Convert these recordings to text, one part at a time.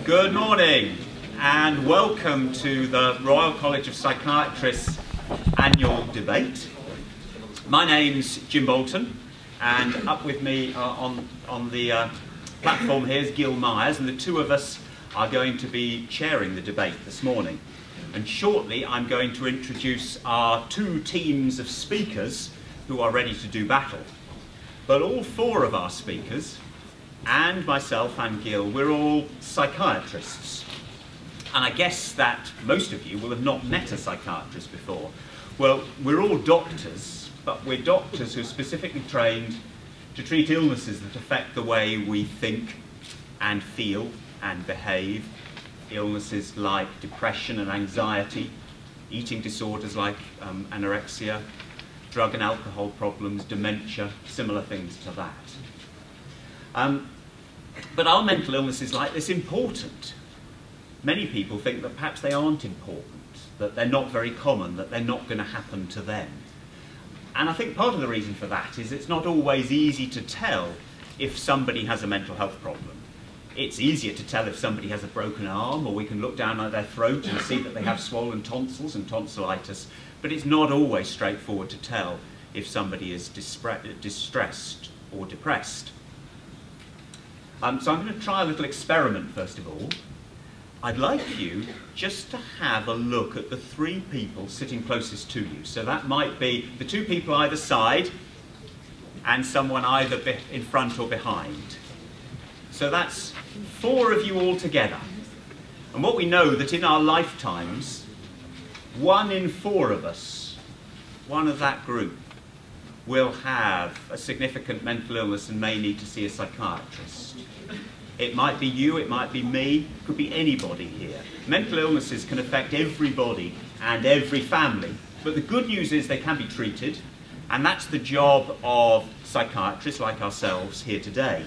Good morning and welcome to the Royal College of Psychiatrists annual debate. My name's Jim Bolton, and up with me on the platform here is Gil Myers, and the two of us are going to be chairing the debate this morning. And shortly I'm going to introduce our two teams of speakers who are ready to do battle. But all four of our speakers, and myself and Gil, we're all psychiatrists. And I guess that most of you will have not met a psychiatrist before. Well, we're all doctors, but we're doctors who are specifically trained to treat illnesses that affect the way we think and feel and behave. Illnesses like depression and anxiety, eating disorders like anorexia, drug and alcohol problems, dementia, similar things to that. But are mental illnesses like this important? Many people think that perhaps they aren't important, that they're not very common, that they're not going to happen to them. And I think part of the reason for that is it's not always easy to tell if somebody has a mental health problem. It's easier to tell if somebody has a broken arm, or we can look down at their throat and see that they have swollen tonsils and tonsillitis, but it's not always straightforward to tell if somebody is distressed or depressed. So I'm going to try a little experiment first of all. I'd like you just to have a look at the three people sitting closest to you. So that might be the two people either side and someone either in front or behind. So that's four of you all together. And what we know that in our lifetimes, 1 in 4 of us, one of that group, will have a significant mental illness and may need to see a psychiatrist. It might be you, it might be me, it could be anybody here. Mental illnesses can affect everybody and every family, but the good news is they can be treated, and that's the job of psychiatrists like ourselves here today.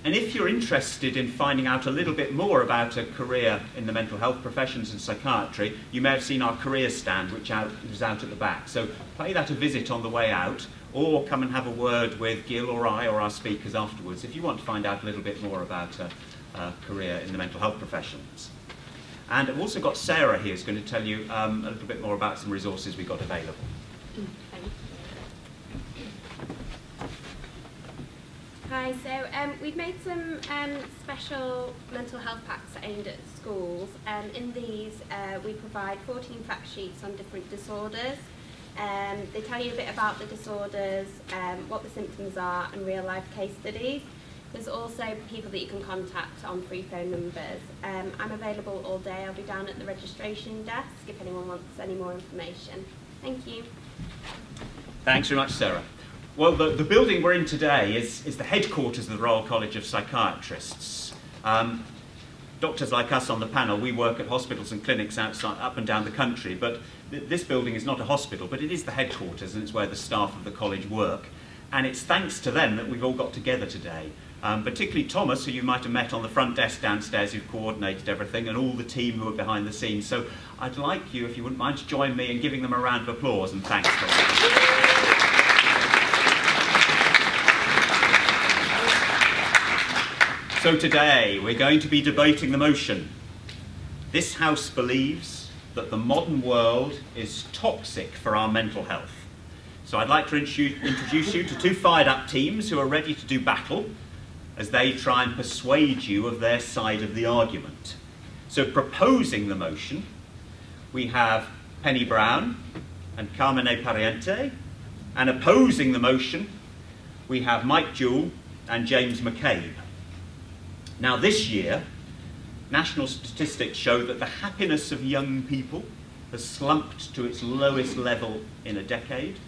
And if you're interested in finding out a little bit more about a career in the mental health professions and psychiatry, you may have seen our career stand, which was out at the back. So pay that a visit on the way out, or come and have a word with Gil or I or our speakers afterwards if you want to find out a little bit more about a career in the mental health professions. And I've also got Sarah here who's going to tell you a little bit more about some resources we've got available. Hi, so we've made some special mental health packs aimed at schools. In these we provide 14 fact sheets on different disorders. They tell you a bit about the disorders, what the symptoms are, and real life case studies. There's also people that you can contact on free phone numbers. I'm available all day. I'll be down at the registration desk if anyone wants any more information. Thank you. Thanks very much, Sarah. Well, the building we're in today is the headquarters of the Royal College of Psychiatrists. Doctors like us on the panel, we work at hospitals and clinics outside, up and down the country, but this building is not a hospital, but it is the headquarters, and it's where the staff of the college work. And it's thanks to them that we've all got together today. Particularly Thomas, who you might have met on the front desk downstairs, who've coordinated everything, and all the team who are behind the scenes. So I'd like you, if you wouldn't mind, to join me in giving them a round of applause, and thanks for that. So today we're going to be debating the motion. This House believes that the modern world is toxic for our mental health. So I'd like to introduce you to two fired up teams who are ready to do battle as they try and persuade you of their side of the argument. So proposing the motion, we have Penny Brown and Carmine Pariente, and opposing the motion, we have Mike Jewell and James McCabe. Now this year, national statistics show that the happiness of young people has slumped to its lowest level in a decade,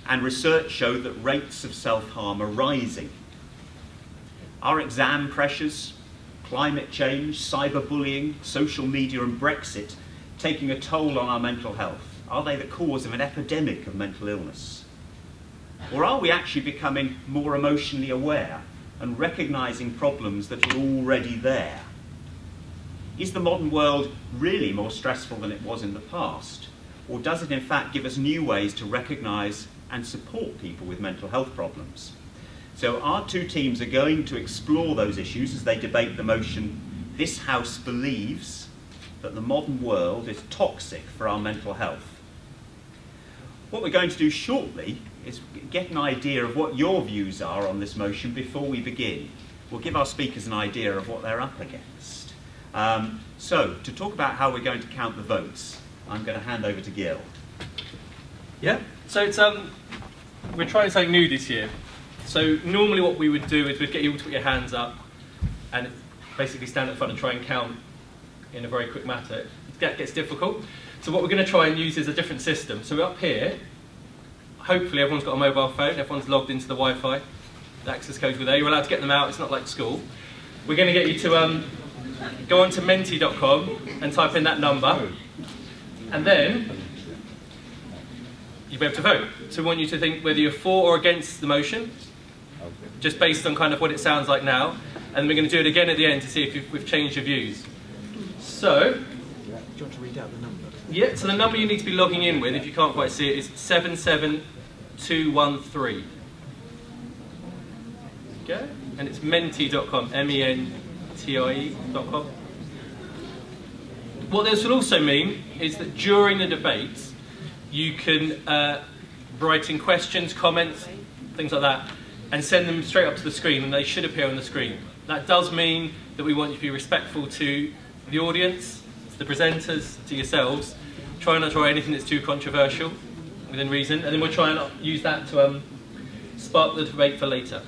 and research showed that rates of self-harm are rising. Are exam pressures, climate change, cyberbullying, social media and Brexit taking a toll on our mental health? Are they the cause of an epidemic of mental illness? Or are we actually becoming more emotionally aware and recognising problems that are already there? Is the modern world really more stressful than it was in the past? Or does it in fact give us new ways to recognise and support people with mental health problems? So our two teams are going to explore those issues as they debate the motion This house believes that the modern world is toxic for our mental health. What we're going to do shortly is get an idea of what your views are on this motion before we begin. We'll give our speakers an idea of what they're up against. So, to talk about how we're going to count the votes, I'm going to hand over to Gil. Yeah, so it's, we're trying something new this year. So normally what we would do is we'd get you all to put your hands up and basically stand at the front and try and count in a very quick matter. That gets difficult. So what we're going to try and use is a different system. So up here, hopefully everyone's got a mobile phone, everyone's logged into the Wi-Fi. The access codes were there, you're allowed to get them out, it's not like school. We're going to get you to go onto menti.com and type in that number, and then you'll be able to vote. So we want you to think whether you're for or against the motion, just based on kind of what it sounds like now, and we're going to do it again at the end to see if we've changed your views. So, do you want to read out the number? Yeah, so the number you need to be logging in with, if you can't quite see it, is 77213. Okay, and it's menti.com, MENTIE.com. What this will also mean is that during the debate, you can write in questions, comments, things like that, and send them straight up to the screen, and they should appear on the screen. That does mean that we want you to be respectful to the audience, to the presenters, to yourselves. Try not to write anything that's too controversial, within reason, and then we'll try and use that to spark the debate for later.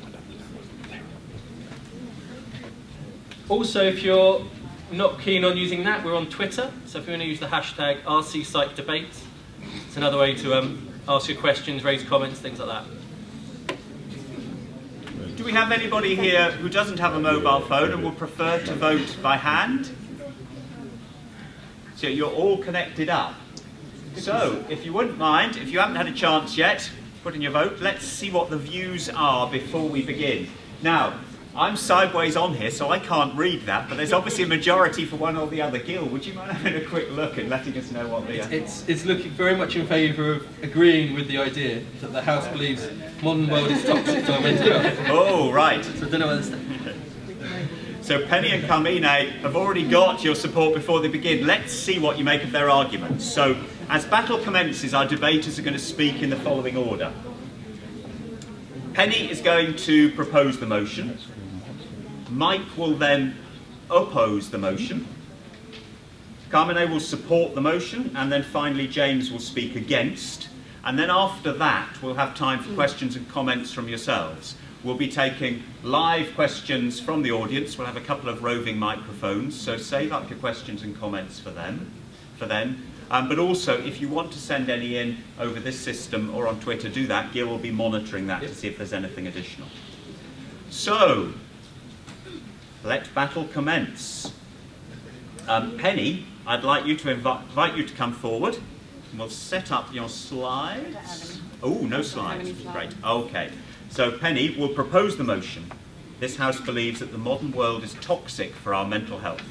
Also, if you're not keen on using that, we're on Twitter, so if you want to use the hashtag RCPsych Debate, it's another way to ask your questions, raise comments, things like that. Do we have anybody here who doesn't have a mobile phone and would prefer to vote by hand? So you're all connected up. So, if you wouldn't mind, if you haven't had a chance yet, put in your vote, let's see what the views are before we begin. Now, I'm sideways on here, so I can't read that, but there's obviously a majority for one or the other. Gil, would you mind having a quick look and letting us know what the... It's looking very much in favour of agreeing with the idea that the House believes modern world is toxic to our mental health. Oh, right. So I don't know whether that's... So Penny and Carmine have already got your support before they begin. Let's see what you make of their arguments. So, as battle commences, our debaters are going to speak in the following order. Penny is going to propose the motion. Mike will then oppose the motion. Carmine will support the motion, and then finally James will speak against. And then after that, we'll have time for questions and comments from yourselves. We'll be taking live questions from the audience. We'll have a couple of roving microphones, so save up your questions and comments for then. But also, if you want to send any in over this system or on Twitter, do that. Gil will be monitoring that to see if there's anything additional. So, let battle commence. Penny, I'd like you to invite you to come forward. And we'll set up your slides. Oh, no slides. Great. Okay. So Penny will propose the motion. This House believes that the modern world is toxic for our mental health.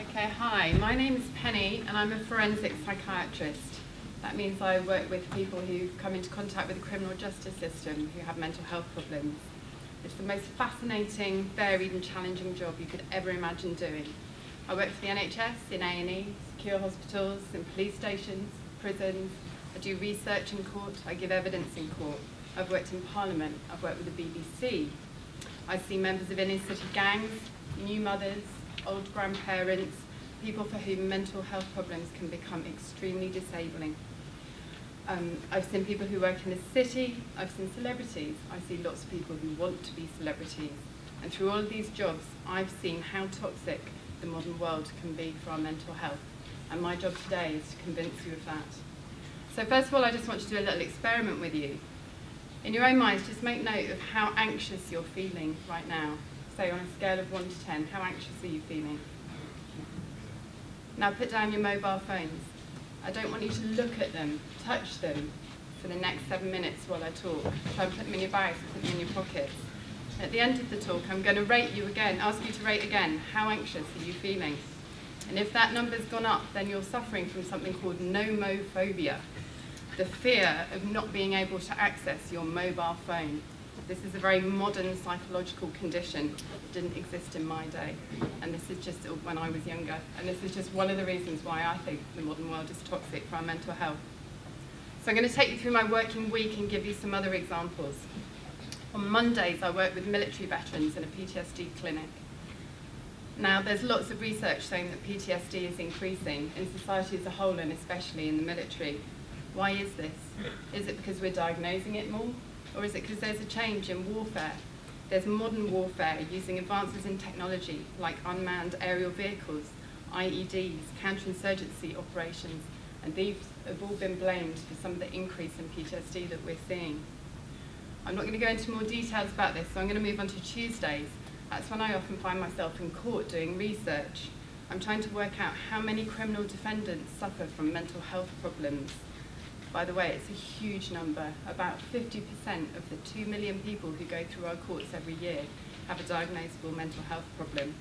Okay, hi. My name is Penny, and I'm a forensic psychiatrist. That means I work with people who've come into contact with the criminal justice system who have mental health problems. It's the most fascinating, varied and challenging job you could ever imagine doing. I work for the NHS, in A&E, secure hospitals, in police stations, prisons. I do research in court, I give evidence in court. I've worked in Parliament, I've worked with the BBC. I see members of inner city gangs, new mothers, old grandparents, people for whom mental health problems can become extremely disabling. I've seen people who work in the city, I've seen celebrities, I see lots of people who want to be celebrities. And through all of these jobs, I've seen how toxic the modern world can be for our mental health. And my job today is to convince you of that. So first of all, I just want to do a little experiment with you. In your own minds, just make note of how anxious you're feeling right now. Say on a scale of 1 to 10, how anxious are you feeling? Now put down your mobile phones. I don't want you to look at them, touch them for the next 7 minutes while I talk. Try and put them in your bags, put them in your pockets. At the end of the talk, I'm going to rate you again, ask you to rate again, how anxious are you feeling? And if that number's gone up, then you're suffering from something called Nomophobia, the fear of not being able to access your mobile phone. This is a very modern psychological condition that didn't exist in my day. And this is just when I was younger. And this is just one of the reasons why I think the modern world is toxic for our mental health. So I'm going to take you through my working week and give you some other examples. On Mondays, I work with military veterans in a PTSD clinic. Now, there's lots of research saying that PTSD is increasing in society as a whole and especially in the military. Why is this? Is it because we're diagnosing it more? Or is it because there's a change in warfare? There's modern warfare using advances in technology like unmanned aerial vehicles, IEDs, counterinsurgency operations, and these have all been blamed for some of the increase in PTSD that we're seeing. I'm not going to go into more details about this, so I'm going to move on to Tuesdays. That's when I often find myself in court doing research. I'm trying to work out how many criminal defendants suffer from mental health problems. By the way, it's a huge number. About 50% of the 2 million people who go through our courts every year have a diagnosable mental health problem.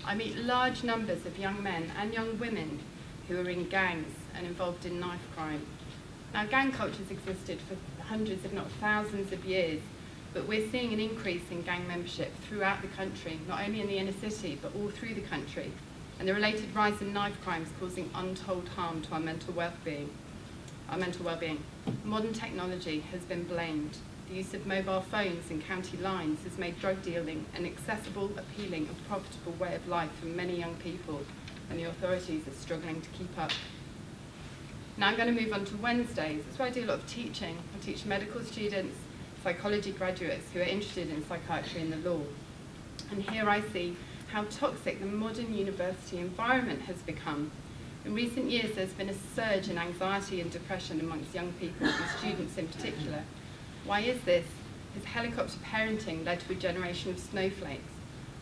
I meet large numbers of young men and young women who are in gangs and involved in knife crime. Now, gang culture's existed for hundreds, if not thousands of years, but we're seeing an increase in gang membership throughout the country, not only in the inner city, but all through the country, and the related rise in knife crimes causing untold harm to our mental well-being. Modern technology has been blamed. The use of mobile phones and county lines has made drug dealing an accessible, appealing, and profitable way of life for many young people, and the authorities are struggling to keep up. Now I'm going to move on to Wednesdays. That's where I do a lot of teaching. I teach medical students, psychology graduates who are interested in psychiatry and the law. And here I see how toxic the modern university environment has become. In recent years, there's been a surge in anxiety and depression amongst young people, and students in particular. Why is this? Has helicopter parenting led to a generation of snowflakes?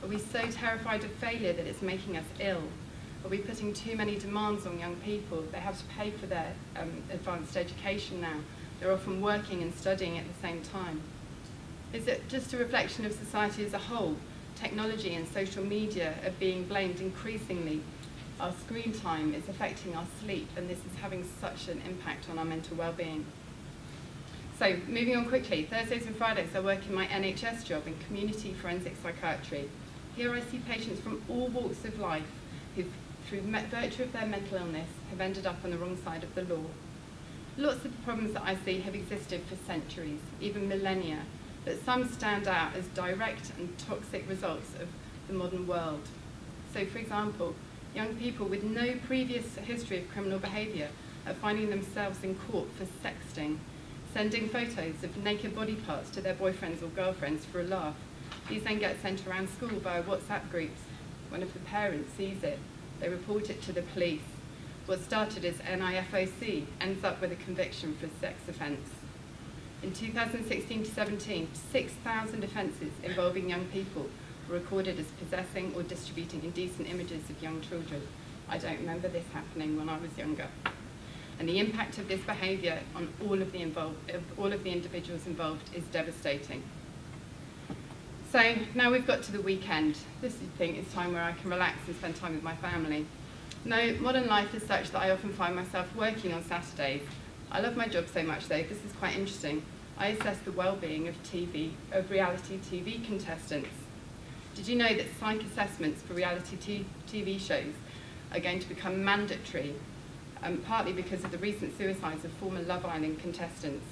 Are we so terrified of failure that it's making us ill? Are we putting too many demands on young people? They have to pay for their advanced education now. They're often working and studying at the same time. Is it just a reflection of society as a whole? Technology and social media are being blamed increasingly. Our screen time is affecting our sleep, and this is having such an impact on our mental well-being. So, moving on quickly, Thursdays and Fridays I work in my NHS job in community forensic psychiatry. Here I see patients from all walks of life who, through virtue of their mental illness, have ended up on the wrong side of the law. Lots of the problems that I see have existed for centuries, even millennia, but some stand out as direct and toxic results of the modern world. So, for example, young people with no previous history of criminal behaviour are finding themselves in court for sexting, sending photos of naked body parts to their boyfriends or girlfriends for a laugh. These then get sent around school via WhatsApp groups. When if the parents sees it, they report it to the police. What started as NIFOC ends up with a conviction for a sex offence. In 2016 to 17, 6,000 offences involving young people were recorded as possessing or distributing indecent images of young children. I don't remember this happening when I was younger. And the impact of this behaviour on all of the individuals involved is devastating. So now we've got to the weekend. This is time where I can relax and spend time with my family. No, modern life is such that I often find myself working on Saturdays. I love my job so much though, this is quite interesting. I assess the well-being of reality TV contestants. Did you know that psych assessments for reality TV shows are going to become mandatory, partly because of the recent suicides of former Love Island contestants?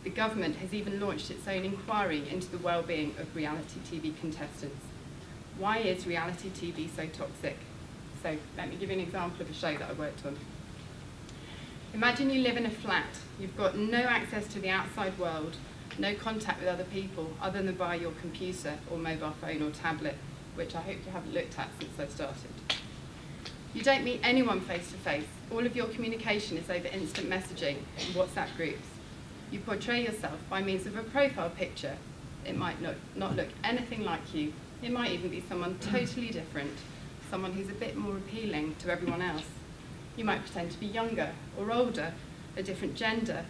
The government has even launched its own inquiry into the well-being of reality TV contestants. Why is reality TV so toxic? So let me give you an example of a show that I worked on. Imagine you live in a flat. You've got no access to the outside world, no contact with other people other than via your computer or mobile phone or tablet, which I hope you haven't looked at since I started. You don't meet anyone face to face. All of your communication is over instant messaging and WhatsApp groups. You portray yourself by means of a profile picture. It might not look anything like you. It might even be someone totally different, someone who's a bit more appealing to everyone else. You might pretend to be younger or older, a different gender,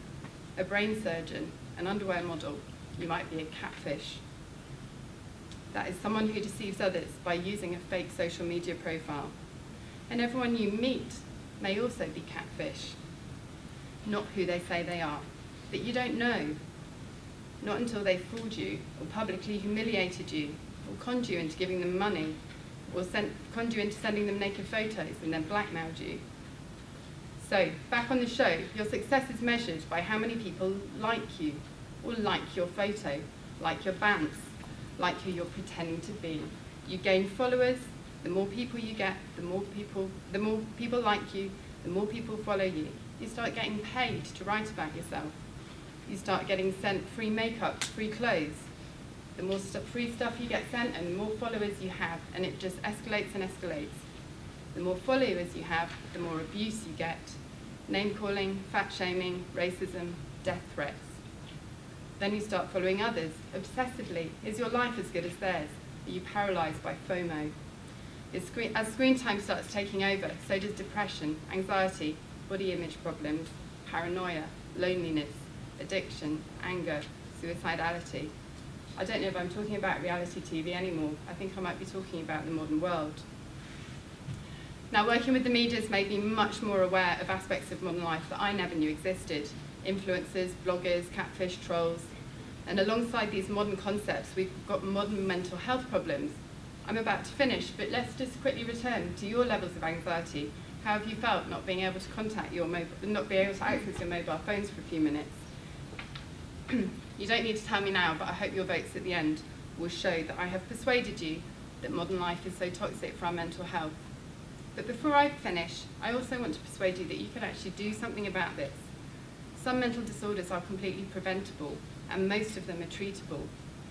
a brain surgeon, an underwear model. You might be a catfish. That is someone who deceives others by using a fake social media profile. And everyone you meet may also be catfish, not who they say they are, but you don't know. not until they've fooled you, or publicly humiliated you, or conned you into giving them money, or conned you into sending them naked photos and then blackmailed you. So, back on the show, your success is measured by how many people like you, or like your photo, like your bounce, like who you're pretending to be. You gain followers, the more people you get, the more people like you, the more people follow you. You start getting paid to write about yourself. You start getting sent free makeup, free clothes. The more free stuff you get sent and the more followers you have, and it just escalates and escalates. The more followers you have, the more abuse you get. Name-calling, fat-shaming, racism, death threats. Then you start following others, obsessively. Is your life as good as theirs? Are you paralysed by FOMO? As screen time starts taking over, so does depression, anxiety, body image problems, paranoia, loneliness, addiction, anger, suicidality. I don't know if I'm talking about reality TV anymore. I think I might be talking about the modern world. Now, working with the media has made me much more aware of aspects of modern life that I never knew existed. Influencers, bloggers, catfish, trolls. And alongside these modern concepts, we've got modern mental health problems. I'm about to finish, but let's just quickly return to your levels of anxiety. How have you felt not being able to not being able to access your mobile phones for a few minutes? You don't need to tell me now, but I hope your votes at the end will show that I have persuaded you that modern life is so toxic for our mental health. But before I finish, I also want to persuade you that you can actually do something about this. Some mental disorders are completely preventable, and most of them are treatable.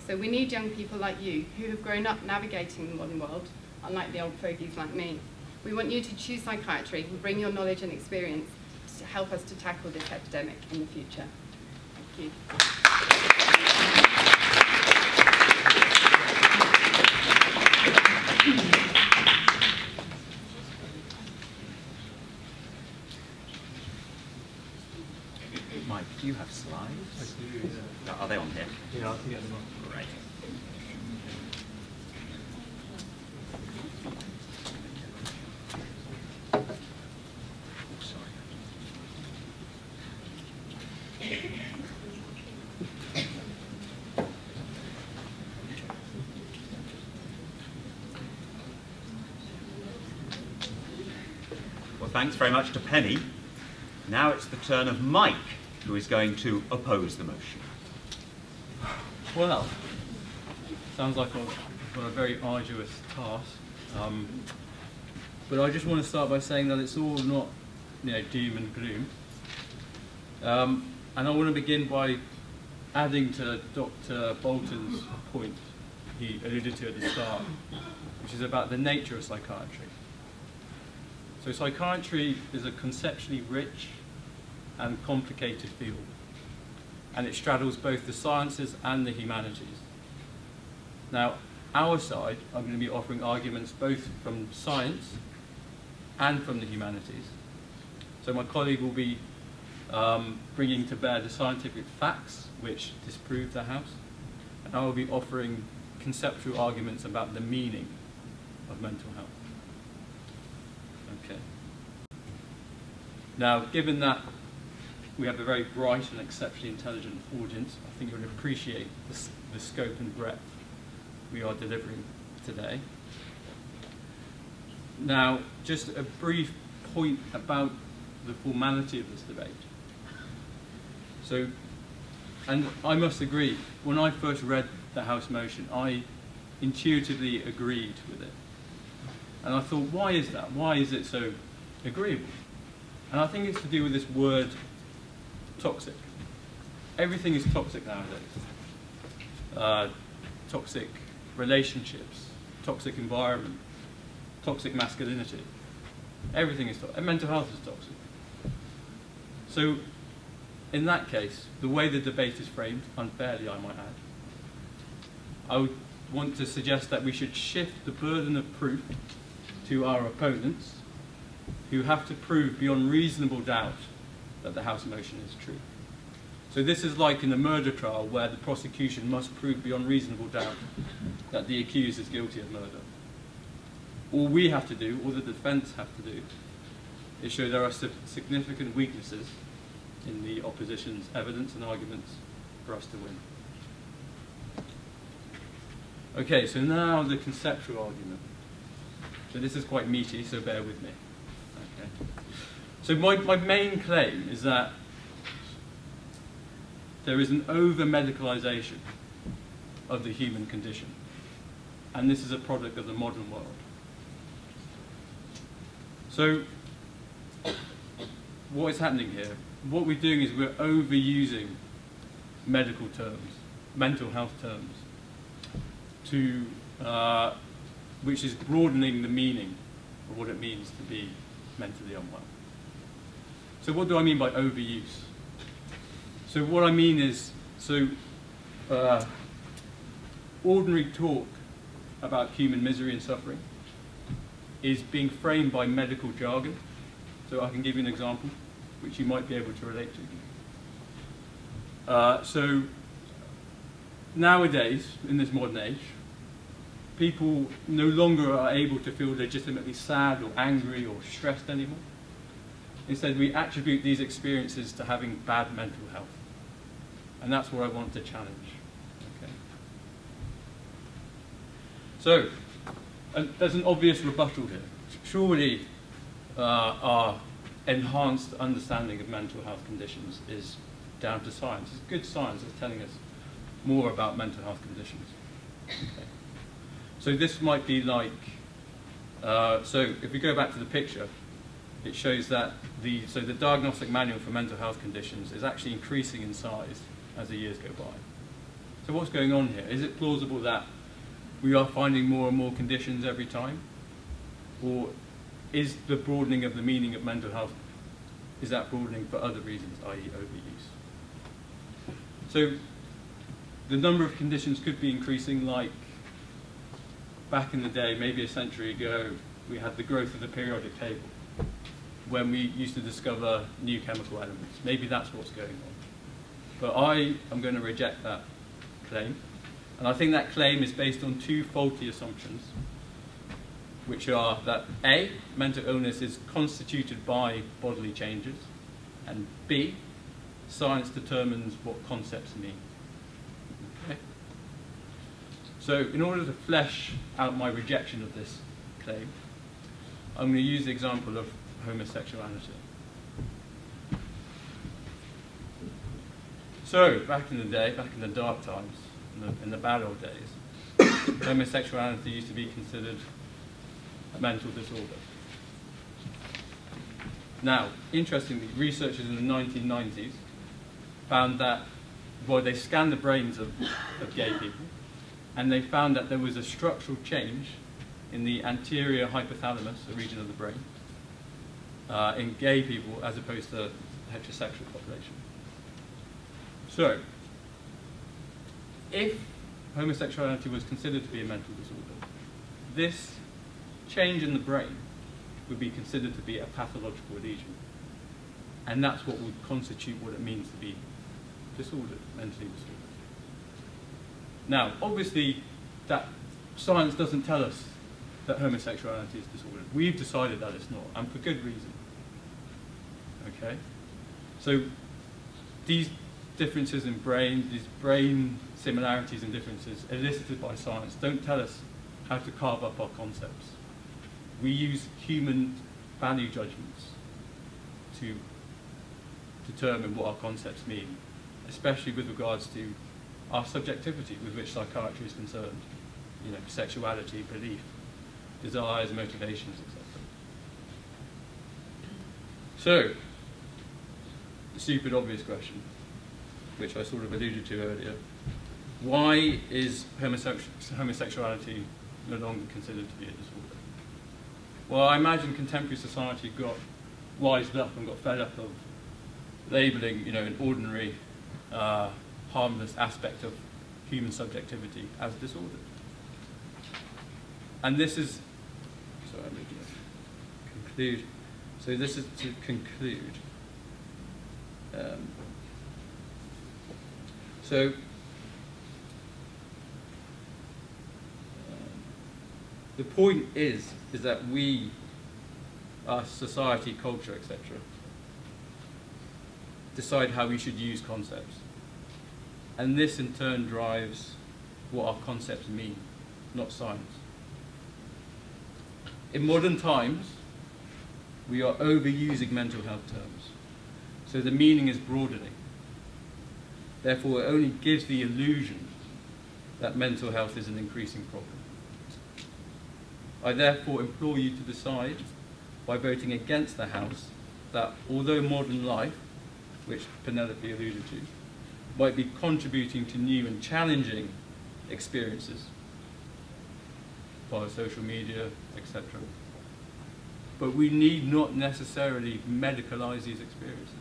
So we need young people like you, who have grown up navigating the modern world, unlike the old fogies like me. We want you to choose psychiatry and bring your knowledge and experience to help us to tackle this epidemic in the future. Thank you. Mike, do you have slides? I do, yeah. Are they on here? Yeah, I can get them on. Great. Well, thanks very much to Penny. Now it's the turn of Mike, who is going to oppose the motion. Well, sounds like I've got a very arduous task. But I just want to start by saying that it's all not, doom and gloom. And I want to begin by adding to Dr. Bolton's point he alluded to at the start, which is about the nature of psychiatry. So psychiatry is a conceptually rich and complicated field, and it straddles both the sciences and the humanities. Now, our side are going to be offering arguments both from science and from the humanities. So my colleague will be bringing to bear the scientific facts which disprove the house, and I will be offering conceptual arguments about the meaning of mental health. Okay. Now, given that we have a very bright and exceptionally intelligent audience, I think you'll appreciate the scope and breadth we are delivering today. Now, just a brief point about the formality of this debate. So, and I must agree, when I first read the House motion, I intuitively agreed with it. And I thought, why is that? Why is it so agreeable? And I think it's to do with this word toxic. Everything is toxic nowadays. Toxic relationships, toxic environment, toxic masculinity. Everything is toxic. And mental health is toxic. So, in that case, the way the debate is framed, unfairly I might add, I would want to suggest that we should shift the burden of proof to our opponents, who have to prove beyond reasonable doubt that the House motion is true. So this is like in a murder trial where the prosecution must prove beyond reasonable doubt that the accused is guilty of murder. All we have to do, all the defence have to do, is show there are significant weaknesses in the opposition's evidence and arguments for us to win. Okay, so now the conceptual argument. So this is quite meaty, so bear with me. Okay. So my main claim is that there is an over-medicalization of the human condition. And this is a product of the modern world. So what is happening here? What we're doing is we're overusing medical terms, mental health terms, to, which is broadening the meaning of what it means to be mentally unwell. So what do I mean by overuse? So what I mean is, ordinary talk about human misery and suffering is being framed by medical jargon. So I can give you an example, which you might be able to relate to. So nowadays, in this modern age, people no longer are able to feel legitimately sad or angry or stressed anymore. Instead, we attribute these experiences to having bad mental health. And that's what I want to challenge. Okay. So, there's an obvious rebuttal here. Surely our enhanced understanding of mental health conditions is down to science. It's good science that's telling us more about mental health conditions. Okay. So this might be like, so if we go back to the picture, it shows that the diagnostic manual for mental health conditions is actually increasing in size as the years go by. So what's going on here? Is it plausible that we are finding more and more conditions every time? Or is the broadening of the meaning of mental health, is that broadening for other reasons, i.e. overuse? So the number of conditions could be increasing, like back in the day, maybe a century ago, we had the growth of the periodic table, when we used to discover new chemical elements. Maybe that's what's going on. But I am going to reject that claim. And I think that claim is based on two faulty assumptions, which are that A, mental illness is constituted by bodily changes, and B, science determines what concepts mean. Okay? So in order to flesh out my rejection of this claim, I'm going to use the example of homosexuality. So, back in the day, back in the dark times, in the bad old days, homosexuality used to be considered a mental disorder. Now, interestingly, researchers in the 1990s found that, well, they scanned the brains of gay people, and they found that there was a structural change in the anterior hypothalamus, a region of the brain, in gay people as opposed to the heterosexual population. So, if homosexuality was considered to be a mental disorder, this change in the brain would be considered to be a pathological lesion. And that's what would constitute what it means to be disordered, mentally disordered. Now, obviously, that science doesn't tell us that homosexuality is disordered. We've decided that it's not, and for good reason. Okay? So, these differences in brain, these brain similarities and differences elicited by science don't tell us how to carve up our concepts. We use human value judgments to determine what our concepts mean, especially with regards to our subjectivity with which psychiatry is concerned. You know, sexuality, belief, desires, motivations, etc. So, the stupid obvious question, which I sort of alluded to earlier, why is homosexuality no longer considered to be a disorder? Well, I imagine contemporary society got wised up and got fed up of labelling, you know, an ordinary, harmless aspect of human subjectivity as disordered. And this is, sorry, I'm going to conclude. So this is to conclude. The point is that we, our society, culture, etc., decide how we should use concepts. And this in turn drives what our concepts mean. not science. In modern times, we are overusing mental health terms, so the meaning is broadening. Therefore, it only gives the illusion that mental health is an increasing problem. I therefore implore you to decide, by voting against the House, that although modern life, which Penelope alluded to, might be contributing to new and challenging experiences via social media, etc., but we need not necessarily medicalize these experiences.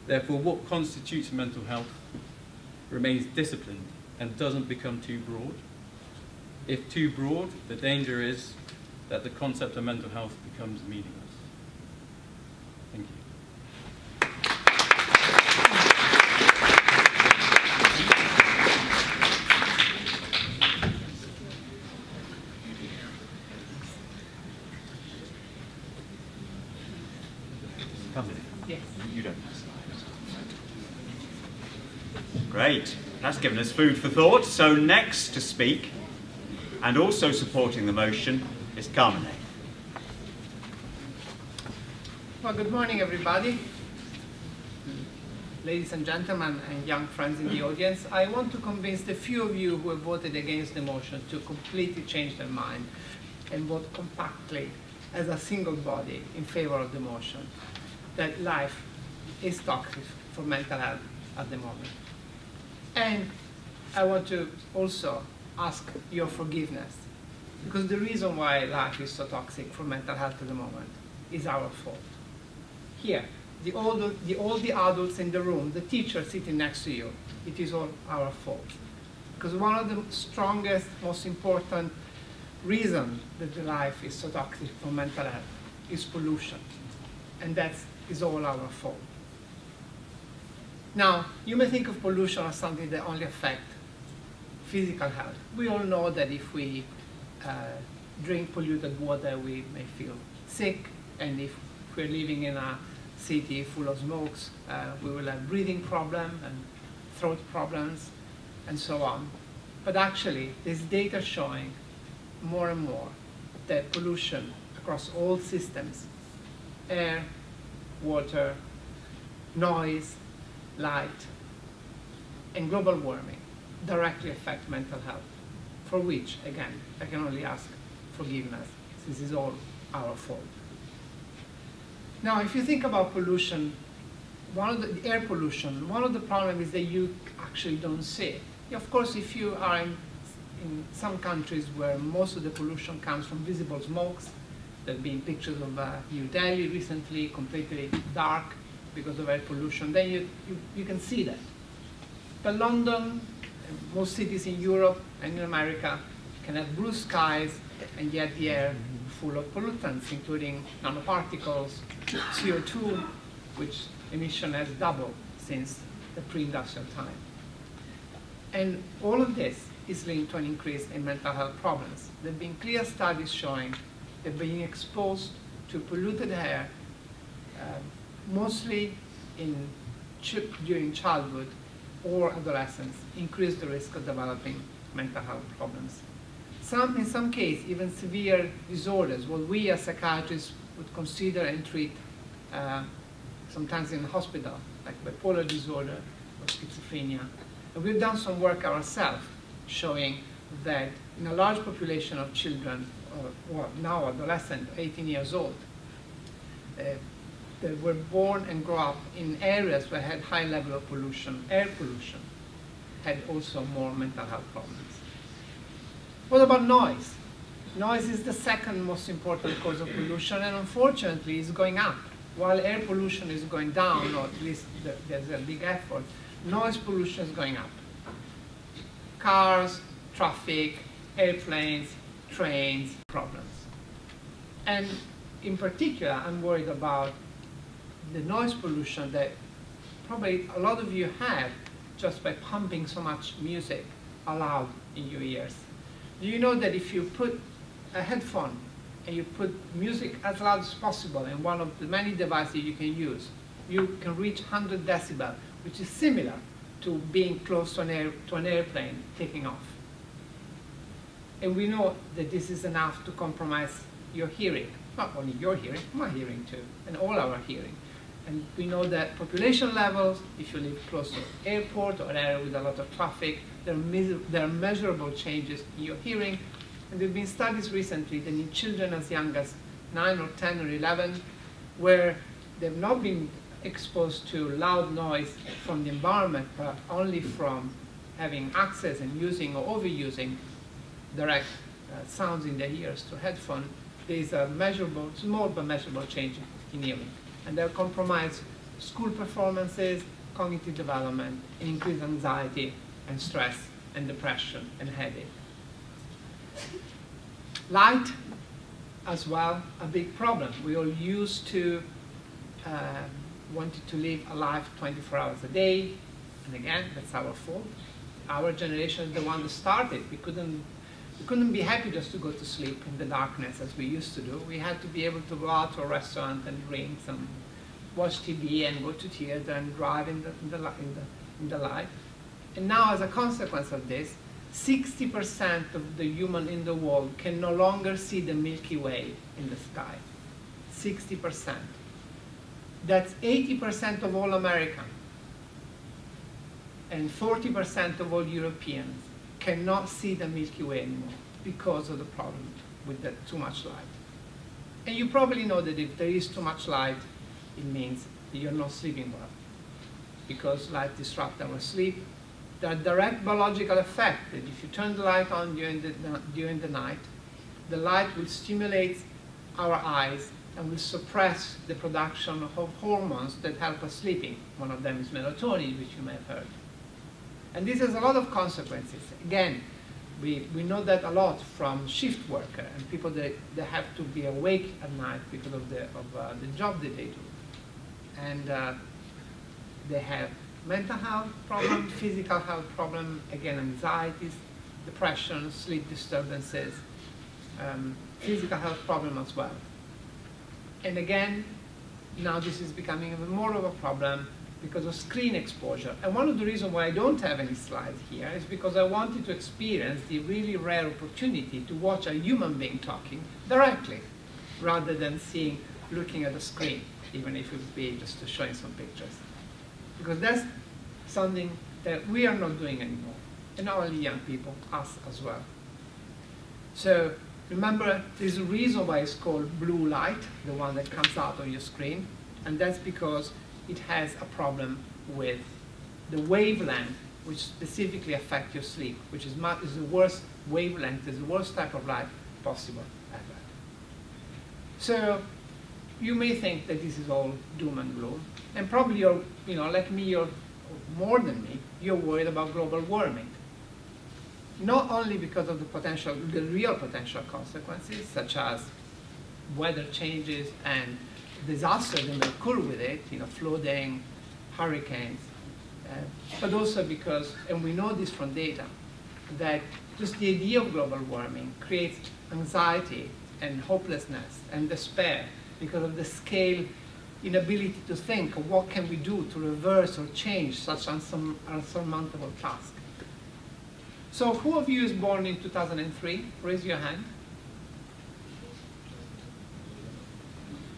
Therefore, what constitutes mental health remains disciplined and doesn't become too broad. If too broad, the danger is that the concept of mental health becomes meaningless. Thank you. Yes. You don't. Great. That's given us food for thought. So next to speak, and also supporting the motion, is Carmine. Well, good morning, everybody. Ladies and gentlemen and young friends in the audience, I want to convince the few of you who have voted against the motion to completely change their mind and vote compactly as a single body in favor of the motion, that life is toxic for mental health at the moment. And I want to also ask your forgiveness, because the reason why life is so toxic for mental health at the moment is our fault. Here, all the adults in the room, the teacher sitting next to you, it is all our fault. Because one of the strongest, most important reasons that the life is so toxic for mental health is pollution. And that is all our fault. Now, you may think of pollution as something that only affects physical health. We all know that if we drink polluted water, we may feel sick, and if we're living in a city full of smokes, we will have breathing problems and throat problems, and so on. But actually, there's data showing more and more that pollution across all systems, air, water, noise, light, and global warming, directly affect mental health, for which, again, I can only ask forgiveness. This is all our fault. Now, if you think about pollution, the air pollution, one of the problems is that you actually don't see it. Of course, if you are in some countries where most of the pollution comes from visible smokes, there have been pictures of New Delhi recently, completely dark because of air pollution, then you can see that. But London, and most cities in Europe and in America can have blue skies, and yet the air full of pollutants, including nanoparticles, CO2, which emission has doubled since the pre-industrial time. And all of this is linked to an increase in mental health problems. There have been clear studies showing that being exposed to polluted air, mostly during childhood or adolescence, increase the risk of developing mental health problems. In some cases, even severe disorders, what we as psychiatrists would consider and treat sometimes in the hospital, like bipolar disorder or schizophrenia. And we've done some work ourselves showing that in a large population of children, or now adolescent, 18 years old, that were born and grew up in areas where had high level of pollution, air pollution, had also more mental health problems. What about noise? Noise is the second most important cause of pollution, and unfortunately is going up. While air pollution is going down, or at least there's a big effort, noise pollution is going up. Cars, traffic, airplanes, trains, problems. And in particular, I'm worried about the noise pollution that probably a lot of you have just by pumping so much music aloud in your ears. Do you know that if you put a headphone and you put music as loud as possible in one of the many devices you can use, you can reach 100 decibels, which is similar to being close to an airplane taking off. And we know that this is enough to compromise your hearing. Not only your hearing, my hearing too, and all our hearing. And we know that population levels, if you live close to an airport or an area with a lot of traffic, there are measurable changes in your hearing. And there have been studies recently that in children as young as 9 or 10 or 11, where they've not been exposed to loud noise from the environment, but only from having access and using or overusing direct sounds in their ears to headphone, there is a measurable, small but measurable change in hearing. And they'll compromise school performances, cognitive development, and increase anxiety and stress and depression and headache. Light, as well, a big problem. We all used to wanted to live a life 24 hours a day, and again, that's our fault. Our generation is the one that started. We couldn't be happy just to go to sleep in the darkness as we used to do. We had to be able to go out to a restaurant and drink and watch TV and go to theater and drive in the light. And now, as a consequence of this, 60% of the human in the world can no longer see the Milky Way in the sky. 60%. That's 80% of all Americans. And 40% of all Europeans cannot see the Milky Way anymore because of the problem with the too much light. And you probably know that if there is too much light, it means that you're not sleeping well, because light disrupts our sleep. There are direct biological effects that if you turn the light on during the night, the light will stimulate our eyes and will suppress the production of hormones that help us sleeping. One of them is melatonin, which you may have heard. And this has a lot of consequences. Again, we know that a lot from shift workers and people that have to be awake at night because of the job that they do. And they have mental health problems, physical health problems, again, anxieties, depression, sleep disturbances, physical health problems as well. And again, now this is becoming even more of a problem because of screen exposure. And one of the reasons why I don't have any slides here is because I wanted to experience the really rare opportunity to watch a human being talking directly, rather than looking at the screen, even if it would be just to show you some pictures. Because that's something that we are not doing anymore, and not only young people, us as well. So remember, there's a reason why it's called blue light, the one that comes out on your screen, and that's because it has a problem with the wavelength, which specifically affects your sleep, which is the worst wavelength, is the worst type of light possible ever. So you may think that this is all doom and gloom, and probably you're, like me, you're more than me, you're worried about global warming. Not only because of the real potential consequences, such as weather changes and disasters that may occur with it, flooding, hurricanes, but also because, and we know this from data, that just the idea of global warming creates anxiety and hopelessness and despair because of the scale, inability to think of what can we do to reverse or change such unsurmountable task. So who of you is born in 2003? Raise your hand.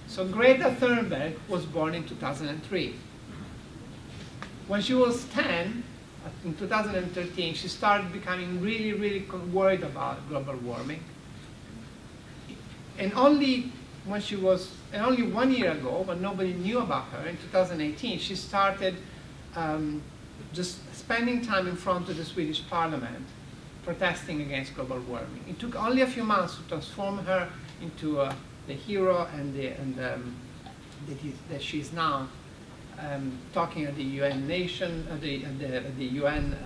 So Greta Thunberg was born in 2003. When she was 10, in 2013, she started becoming really, really worried about global warming. And only 1 year ago, when nobody knew about her, in 2018, she started just spending time in front of the Swedish parliament protesting against global warming. It took only a few months to transform her into the hero that she is now, talking at the UN the UN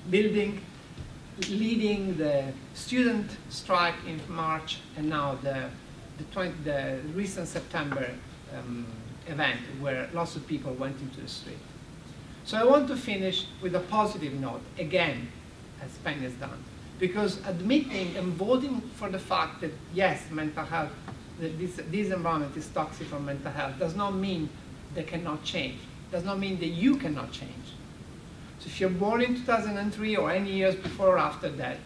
building, leading the student strike in March, and now the recent September event where lots of people went into the street. So I want to finish with a positive note, again, as Penny has done, because admitting and voting for the fact that, yes, mental health, that this environment is toxic for mental health, does not mean they cannot change, does not mean that you cannot change. So if you're born in 2003 or any years before or after that,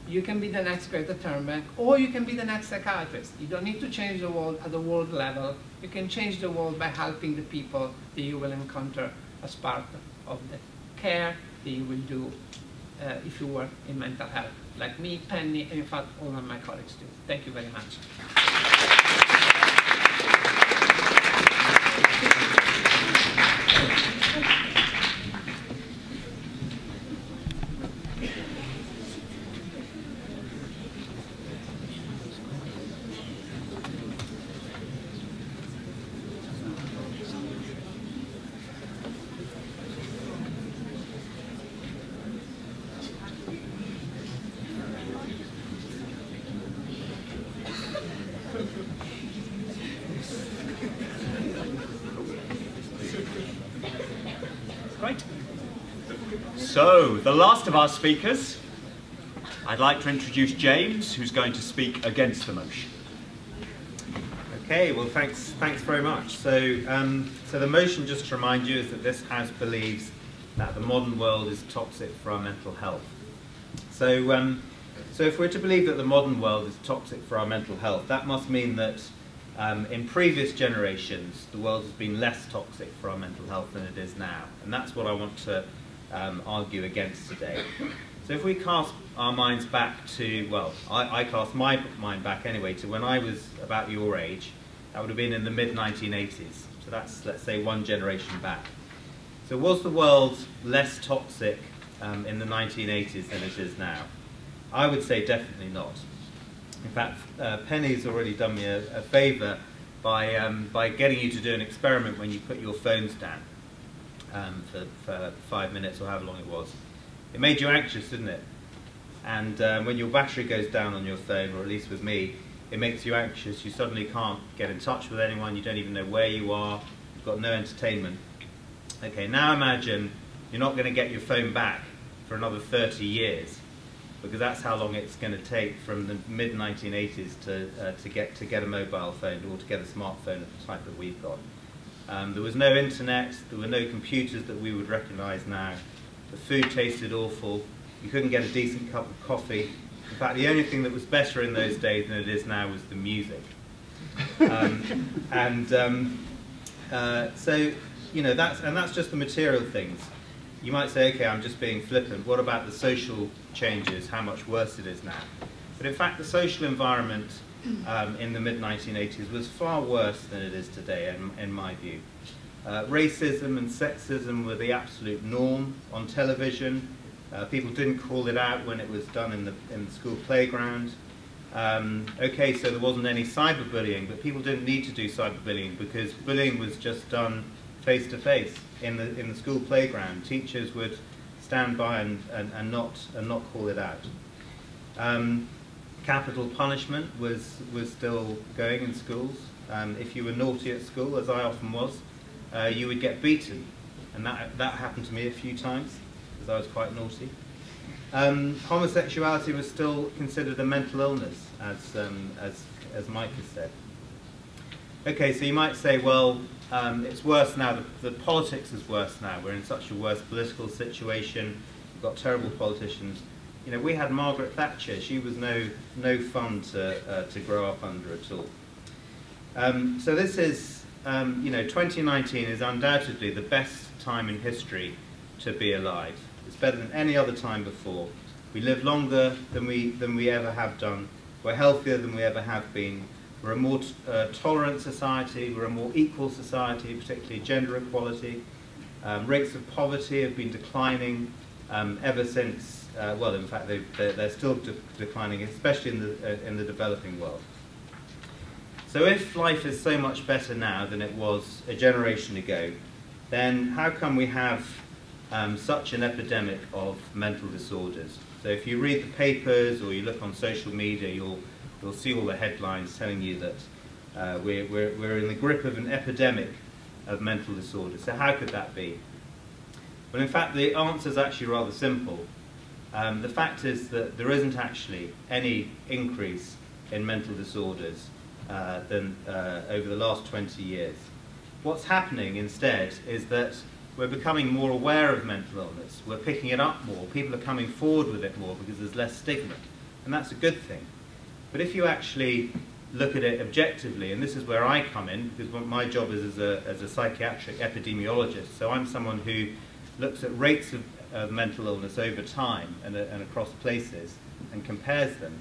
you can be the next Greta Thunberg, or you can be the next psychiatrist. You don't need to change the world at the world level. You can change the world by helping the people that you will encounter as part of the care that you will do if you work in mental health, like me, Penny, and in fact all of my colleagues do. Thank you very much. Great. So, the last of our speakers, I'd like to introduce James, who's going to speak against the motion. Okay, well, thanks very much. So, so the motion, just to remind you, is that this House believes that the modern world is toxic for our mental health. So, so if we're to believe that the modern world is toxic for our mental health, that must mean that in previous generations, the world has been less toxic for our mental health than it is now. And that's what I want to argue against today. So if we cast our minds back to, well, I cast my mind back anyway, to when I was about your age, that would have been in the mid-1980s. So that's, let's say, one generation back. So was the world less toxic in the 1980s than it is now? I would say definitely not. In fact, Penny's already done me a favour by getting you to do an experiment when you put your phones down for 5 minutes or however long it was. It made you anxious, didn't it? And when your battery goes down on your phone, or at least with me, it makes you anxious. You suddenly can't get in touch with anyone. You don't even know where you are. You've got no entertainment. Okay, now imagine you're not going to get your phone back for another 30 years. Because that's how long it's going to take from the mid-1980s to get a mobile phone or to get a smartphone of the type that we've got. There was no internet, there were no computers that we would recognise now. The food tasted awful, you couldn't get a decent cup of coffee. In fact, the only thing that was better in those days than it is now was the music. So, you know, that's just the material things. You might say, okay, I'm just being flippant. What about the social changes, how much worse it is now? But in fact, the social environment in the mid-1980s was far worse than it is today, in my view. Racism and sexism were the absolute norm on television. People didn't call it out when it was done in the school playground. Okay, so there wasn't any cyberbullying, but people didn't need to do cyberbullying because bullying was just done face-to-face in the school playground. Teachers would stand by and not call it out. Capital punishment was still going in schools. If you were naughty at school, as I often was, you would get beaten, and that happened to me a few times because I was quite naughty. Homosexuality was still considered a mental illness, as Mike has said. Okay, so you might say, well, it's worse now. The politics is worse now. We're in such a worse political situation. We've got terrible politicians. You know, we had Margaret Thatcher. She was no fun to grow up under at all. So this is, you know, 2019 is undoubtedly the best time in history to be alive. It's better than any other time before. We live longer than we ever have done. We're healthier than we ever have been. We're a more tolerant society, we're a more equal society, particularly gender equality. Rates of poverty have been declining ever since, well, in fact, they're still declining, especially in the developing world. So if life is so much better now than it was a generation ago, then how come we have such an epidemic of mental disorders? So if you read the papers or you look on social media, you'll see all the headlines telling you that we're in the grip of an epidemic of mental disorders. So how could that be? Well, in fact, the answer is actually rather simple. The fact is that there isn't actually any increase in mental disorders over the last 20 years. What's happening instead is that we're becoming more aware of mental illness. We're picking it up more. People are coming forward with it more because there's less stigma. And that's a good thing. But if you actually look at it objectively, and this is where I come in, because my job is as a psychiatric epidemiologist, so I'm someone who looks at rates of mental illness over time and across places and compares them.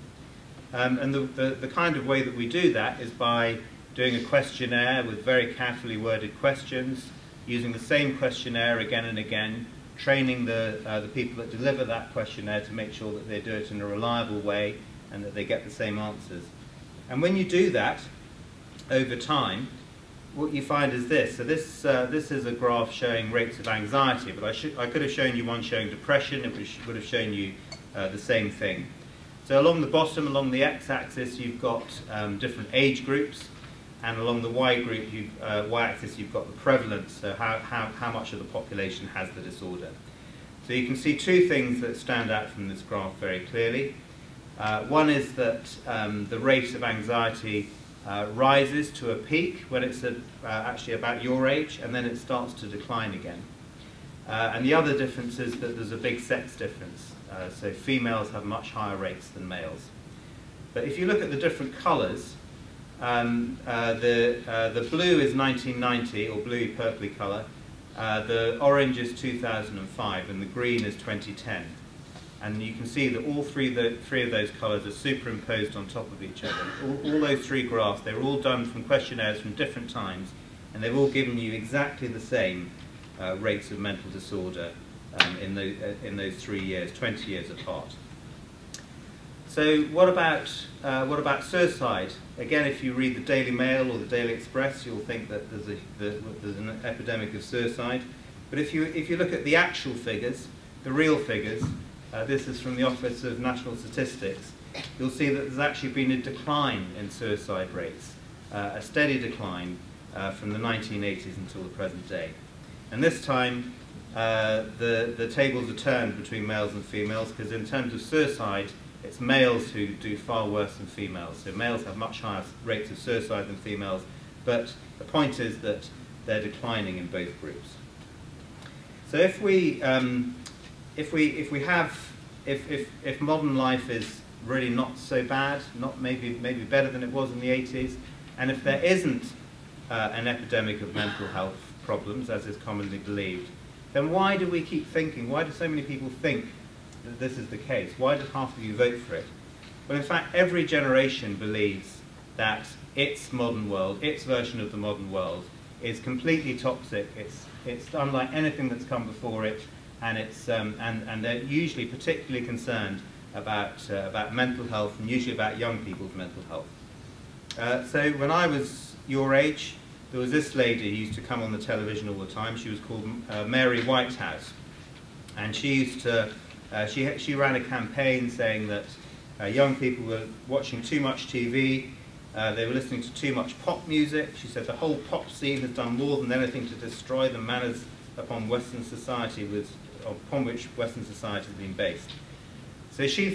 And the kind of way that we do that is by doing a questionnaire with very carefully worded questions, using the same questionnaire again and again, training the people that deliver that questionnaire to make sure that they do it in a reliable way and that they get the same answers. And when you do that over time, what you find is this. So this is a graph showing rates of anxiety, but I could have shown you one showing depression. It would have shown you the same thing. So along the bottom, along the x-axis, you've got different age groups, and along the y-axis, you've got the prevalence, so how much of the population has the disorder. So you can see two things that stand out from this graph very clearly. One is that the rate of anxiety rises to a peak when it's actually about your age, and then it starts to decline again. And the other difference is that there's a big sex difference. So females have much higher rates than males. But if you look at the different colours, the blue is 1990, or bluey-purpley colour. The orange is 2005, and the green is 2010. And you can see that all three of those colours are superimposed on top of each other. All those three graphs, they were all done from questionnaires from different times, and they've all given you exactly the same rates of mental disorder in those 3 years, 20 years apart. So what about suicide? Again, if you read the Daily Mail or the Daily Express, you'll think that there's an epidemic of suicide. But if you look at the actual figures, the real figures, this is from the Office of National Statistics, you'll see that there's actually been a decline in suicide rates, a steady decline from the 1980s until the present day. And this time, the tables are turned between males and females, because in terms of suicide, it's males who do far worse than females. So males have much higher rates of suicide than females, but the point is that they're declining in both groups. So if modern life is really not so bad, not maybe better than it was in the 80s, and if there isn't an epidemic of mental health problems, as is commonly believed, then why do we keep thinking, why do so many people think that this is the case? Why did half of you vote for it? Well, in fact, every generation believes that its modern world, its version of the modern world, is completely toxic. It's unlike anything that's come before it, and they're usually particularly concerned about mental health, and usually about young people's mental health. So when I was your age, there was this lady who used to come on the television all the time. She was called Mary Whitehouse, and she used to she ran a campaign saying that young people were watching too much TV, they were listening to too much pop music. She said the whole pop scene has done more than anything to destroy the manners upon Western society, upon which Western society has been based. So she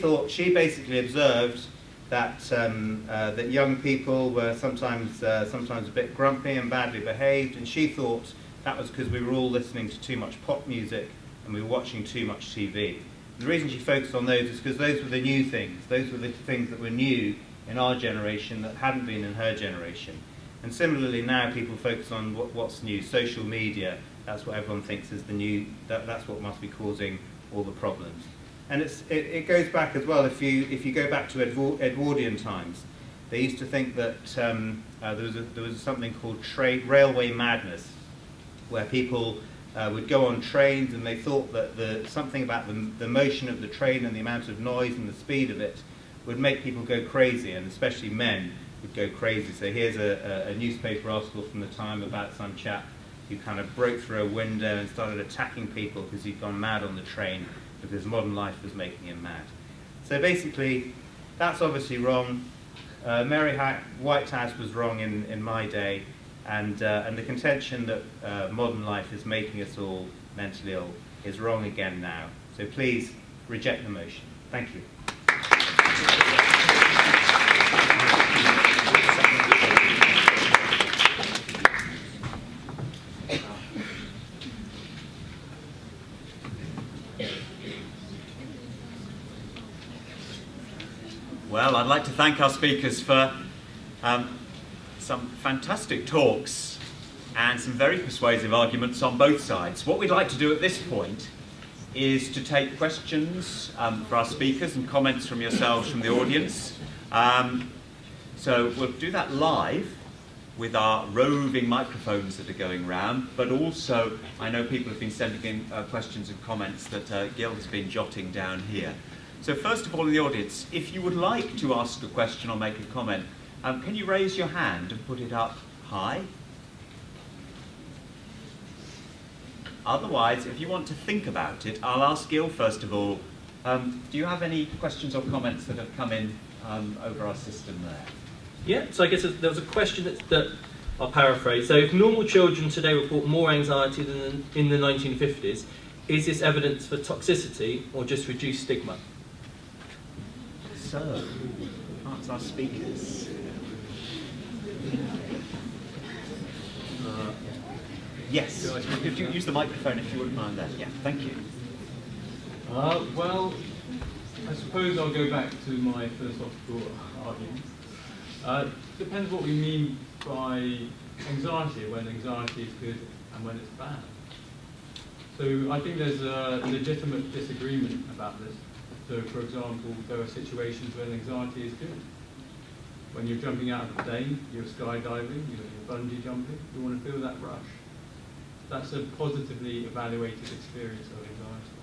basically observed that that young people were sometimes a bit grumpy and badly behaved, and she thought that was because we were all listening to too much pop music and we were watching too much TV. And the reason she focused on those is because those were the new things. Those were the things that were new in our generation that hadn't been in her generation. And similarly now people focus on what's new, social media. That's what everyone thinks is the new, that's what must be causing all the problems. And it goes back as well, if you go back to Edwardian times, they used to think that there was something called railway madness, where people would go on trains and they thought that something about the motion of the train and the amount of noise and the speed of it would make people go crazy, and especially men would go crazy. So here's a newspaper article from the time about some chap who kind of broke through a window and started attacking people because he'd gone mad on the train, because modern life was making him mad. So basically, that's obviously wrong. Mary Whitehouse was wrong in my day, and the contention that modern life is making us all mentally ill is wrong again now. So please reject the motion. Thank you. Well, I'd like to thank our speakers for some fantastic talks and some very persuasive arguments on both sides. What we'd like to do at this point is to take questions for our speakers and comments from yourselves from the audience. So we'll do that live with our roving microphones that are going round, but also I know people have been sending in questions and comments that Gil has been jotting down here. So first of all, in the audience, if you would like to ask a question or make a comment, can you raise your hand and put it up high? Otherwise, if you want to think about it, I'll ask Gil first of all, do you have any questions or comments that have come in over our system there? Yeah, so I guess there was a question that I'll paraphrase. So if normal children today report more anxiety than in the 1950s, is this evidence for toxicity or just reduced stigma? So, that's our speakers. Yes, could you use the microphone if you wouldn't mind that? Yeah, thank you. Well, I suppose I'll go back to my philosophical argument. Depends what we mean by anxiety, when anxiety is good and when it's bad. So I think there's a legitimate disagreement about this. So for example, there are situations when anxiety is good. When you're jumping out of a plane, you're skydiving, you're bungee jumping, you want to feel that rush. That's a positively evaluated experience of anxiety.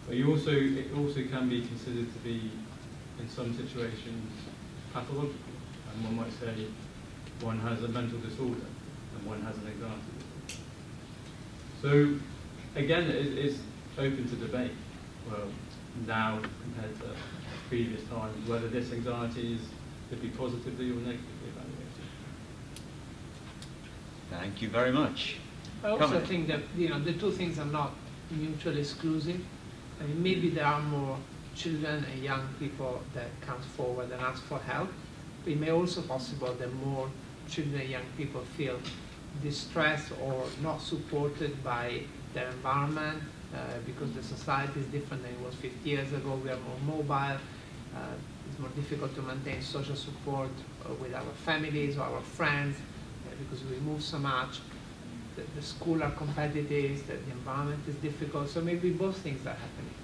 But it also can be considered to be, in some situations, pathological. And one might say one has a mental disorder and one has an anxiety disorder. So again, it's open to debate. Well, now compared to previous times, whether this anxiety could be positively or negatively evaluated. Thank you very much. I also think that the two things are not mutually exclusive. I mean, maybe there are more children and young people that come forward and ask for help. But it may also be possible that more children and young people feel distressed or not supported by their environment because the society is different than it was 50 years ago. We are more mobile. It's more difficult to maintain social support with our families or our friends because we move so much. The school are competitive, the environment is difficult. So maybe both things are happening.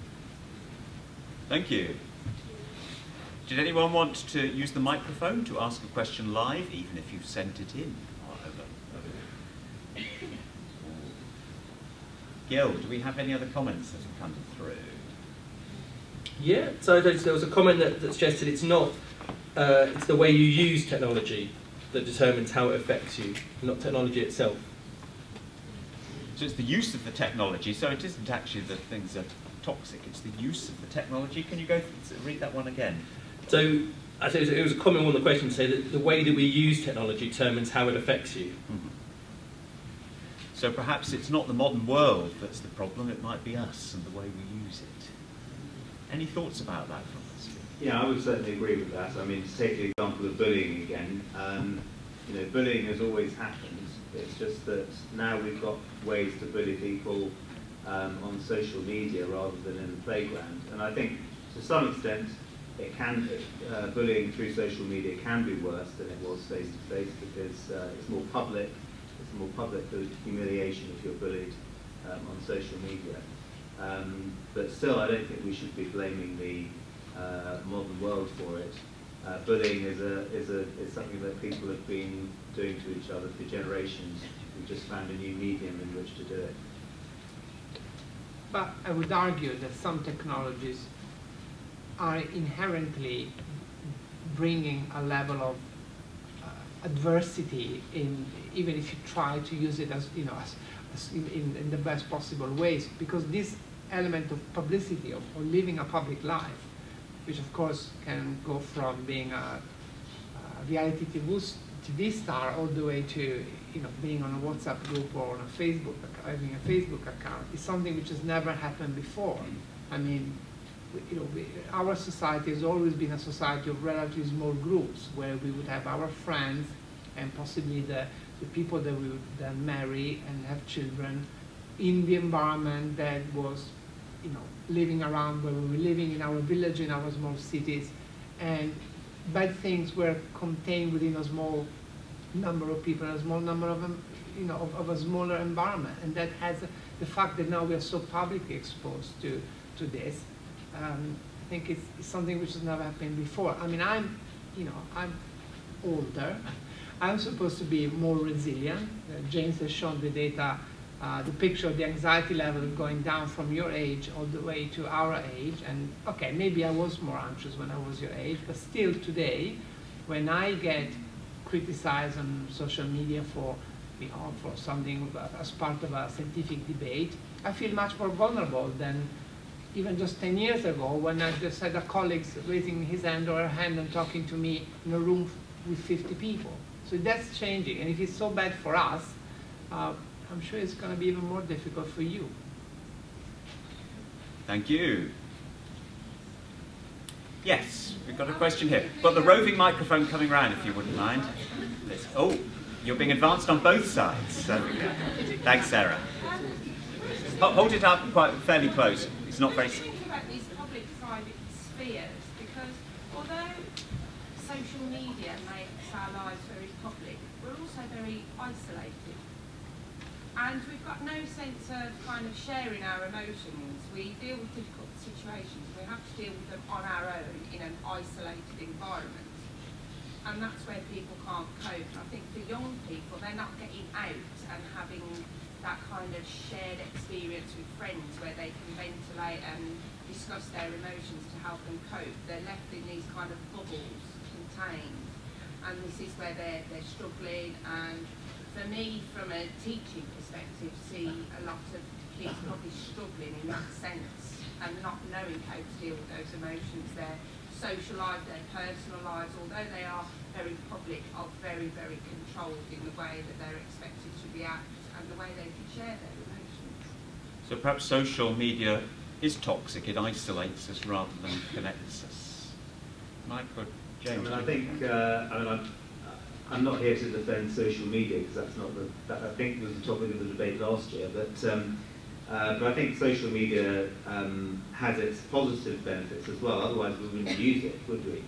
Thank you. Did anyone want to use the microphone to ask a question live, even if you've sent it in? Gil, do we have any other comments that have come through? Yeah, so there was a comment that suggested it's not, it's the way you use technology that determines how it affects you, not technology itself. So it's the use of the technology, so it isn't actually that things are toxic, it's the use of the technology. Can you go read that one again? So I say it was a common one of the questions to say that the way that we use technology determines how it affects you. Mm-hmm. So perhaps it's not the modern world that's the problem, it might be us and the way we use it. Any thoughts about that from us? Yeah, I would certainly agree with that. I mean, to take the example of bullying again, bullying has always happened. It's just that now we've got ways to bully people on social media rather than in the playground. And I think to some extent it can bullying through social media can be worse than it was face to face because it's more public. It's more public the humiliation if you're bullied on social media. But still, I don't think we should be blaming the modern world for it. Bullying is something that people have been doing to each other for generations. We've just found a new medium in which to do it. But I would argue that some technologies are inherently bringing a level of adversity in, even if you try to use it as in the best possible ways, because this element of publicity of living a public life, which of course can go from being a reality TV star all the way to being on a WhatsApp group or on a Facebook, having a Facebook account, is something which has never happened before. I mean, our society has always been a society of relatively small groups where we would have our friends and possibly the people that we would then marry and have children in the environment that was living around where we were living in our village, in our small cities, and bad things were contained within a small number of people, a small number of them, of a smaller environment. And that has the fact that now we are so publicly exposed to this. I think it's something which has never happened before. I mean, I'm older. I'm supposed to be more resilient. James has shown the data, the picture of the anxiety level going down from your age all the way to our age. And okay, maybe I was more anxious when I was your age, but still today, when I get criticized on social media for something as part of a scientific debate, I feel much more vulnerable than even just 10 years ago, when I just had a colleague raising his hand or her hand and talking to me in a room with 50 people. So that's changing, and if it's so bad for us, I'm sure it's going to be even more difficult for you. Thank you. Yes, we've got a question here. Got the roving microphone coming round, if you wouldn't mind. Oh, you're being advanced on both sides. There we go. Thanks, Sarah. Hold it up quite fairly close. It's not very... Think about these public-private spheres, because although social media makes our lives very public, we're also very isolated. And we've got no sense of kind of sharing our emotions. We deal with difficult situations. We have to deal with them on our own in an isolated environment. And that's where people can't cope. I think for young people, they're not getting out and having that kind of shared experience with friends where they can ventilate and discuss their emotions to help them cope. They're left in these kind of bubbles, contained. And this is where they're struggling. And for me, from a teaching perspective, see a lot of kids probably struggling in that sense and not knowing how to deal with those emotions. Their social life, their personal lives, although they are very public, are very, very controlled in the way that they're expected to react and the way they can share their emotions. So perhaps social media is toxic. It isolates us rather than connects us. Mike or James? I think I'm not here to defend social media, because that's not that I think was the topic of the debate last year. But I think social media has its positive benefits as well. Otherwise, we wouldn't use it, would we?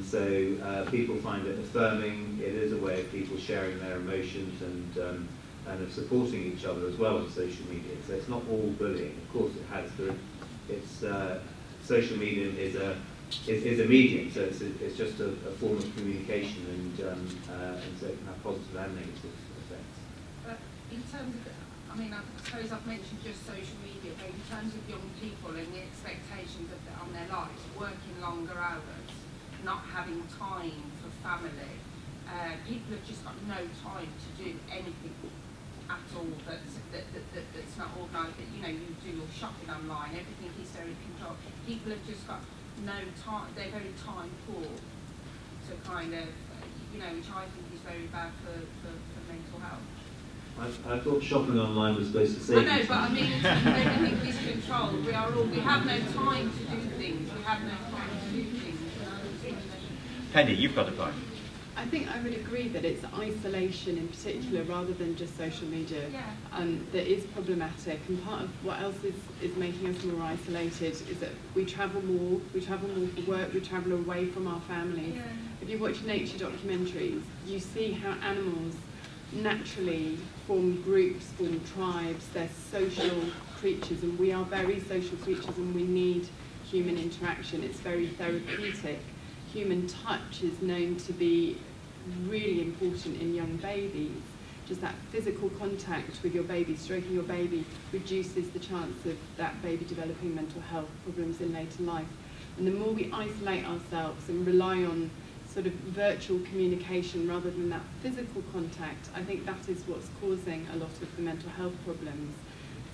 So people find it affirming. It is a way of people sharing their emotions and of supporting each other as well on social media. So it's not all bullying. Of course, it has. Social media is a medium, so it's just a form of communication, and so it can have positive and negative effects. But in terms of, I suppose I've mentioned just social media, but in terms of young people and the expectations on their lives, working longer hours, not having time for family, people have just got no time to do anything at all that's not organised. You do your shopping online, everything is very controlled. People have just got no time, they're very time poor to kind of, which I think is very bad for mental health. I thought shopping online was supposed to save you. I know, but I mean, everything is controlled. We have no time to do things. We have no time to do things. Penny, you've got a point. I think I would agree that it's isolation in particular, rather than just social media, that is problematic. And part of what else is making us more isolated is that we travel more for work, we travel away from our families. Yeah. If you watch nature documentaries, you see how animals naturally form groups, form tribes. They're social creatures, and we are very social creatures, and we need human interaction. It's very therapeutic. Human touch is known to be really important in young babies. Just that physical contact with your baby, stroking your baby, reduces the chance of that baby developing mental health problems in later life. And the more we isolate ourselves and rely on sort of virtual communication rather than that physical contact, I think that is what's causing a lot of the mental health problems.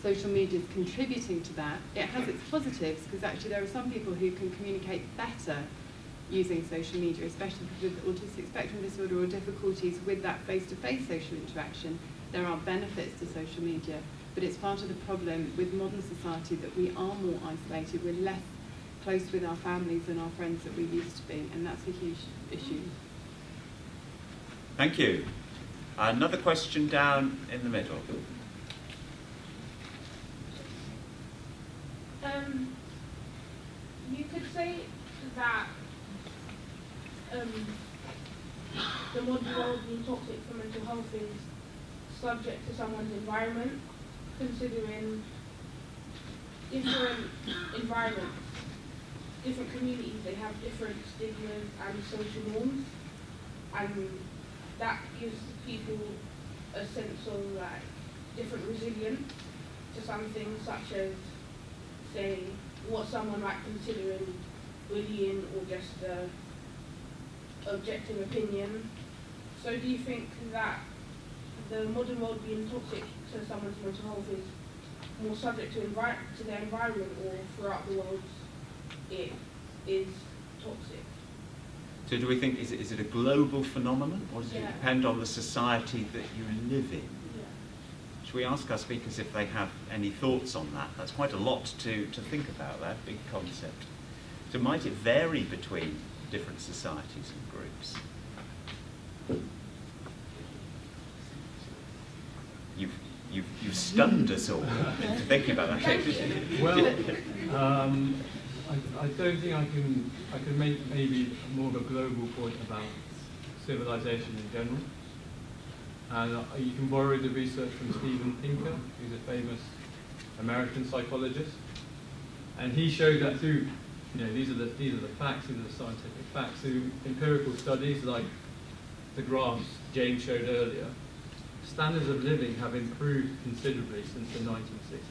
Social media is contributing to that. It has its positives, because actually there are some people who can communicate better using social media, especially with autistic spectrum disorder or difficulties with that face-to-face social interaction. There are benefits to social media, but it's part of the problem with modern society that we are more isolated. We're less close with our families and our friends that we used to be, and that's a huge issue. Thank you. Another question down in the middle. You could say that the modern world being toxic for mental health is subject to someone's environment, considering different environments, different communities, they have different stigmas and social norms, and that gives people a sense of like different resilience to something such as, say, what someone might consider bullying or just objective opinion. So do you think that the modern world being toxic to someone's mental health is more subject to their environment, or throughout the world it is toxic? So do we think, is it a global phenomenon, or does it depend on the society that you live in? Yeah. Should we ask our speakers if they have any thoughts on that? That's quite a lot to think about, that big concept. So might it vary between different societies and groups? You've stunned us all into thinking about that. Well, I don't think I can make maybe more of a global point about civilization in general. And you can borrow the research from Steven Pinker, who's a famous American psychologist, and he showed that through, these are the facts, these are the scientific facts, through empirical studies like the graphs James showed earlier. Standards of living have improved considerably since the 1960s.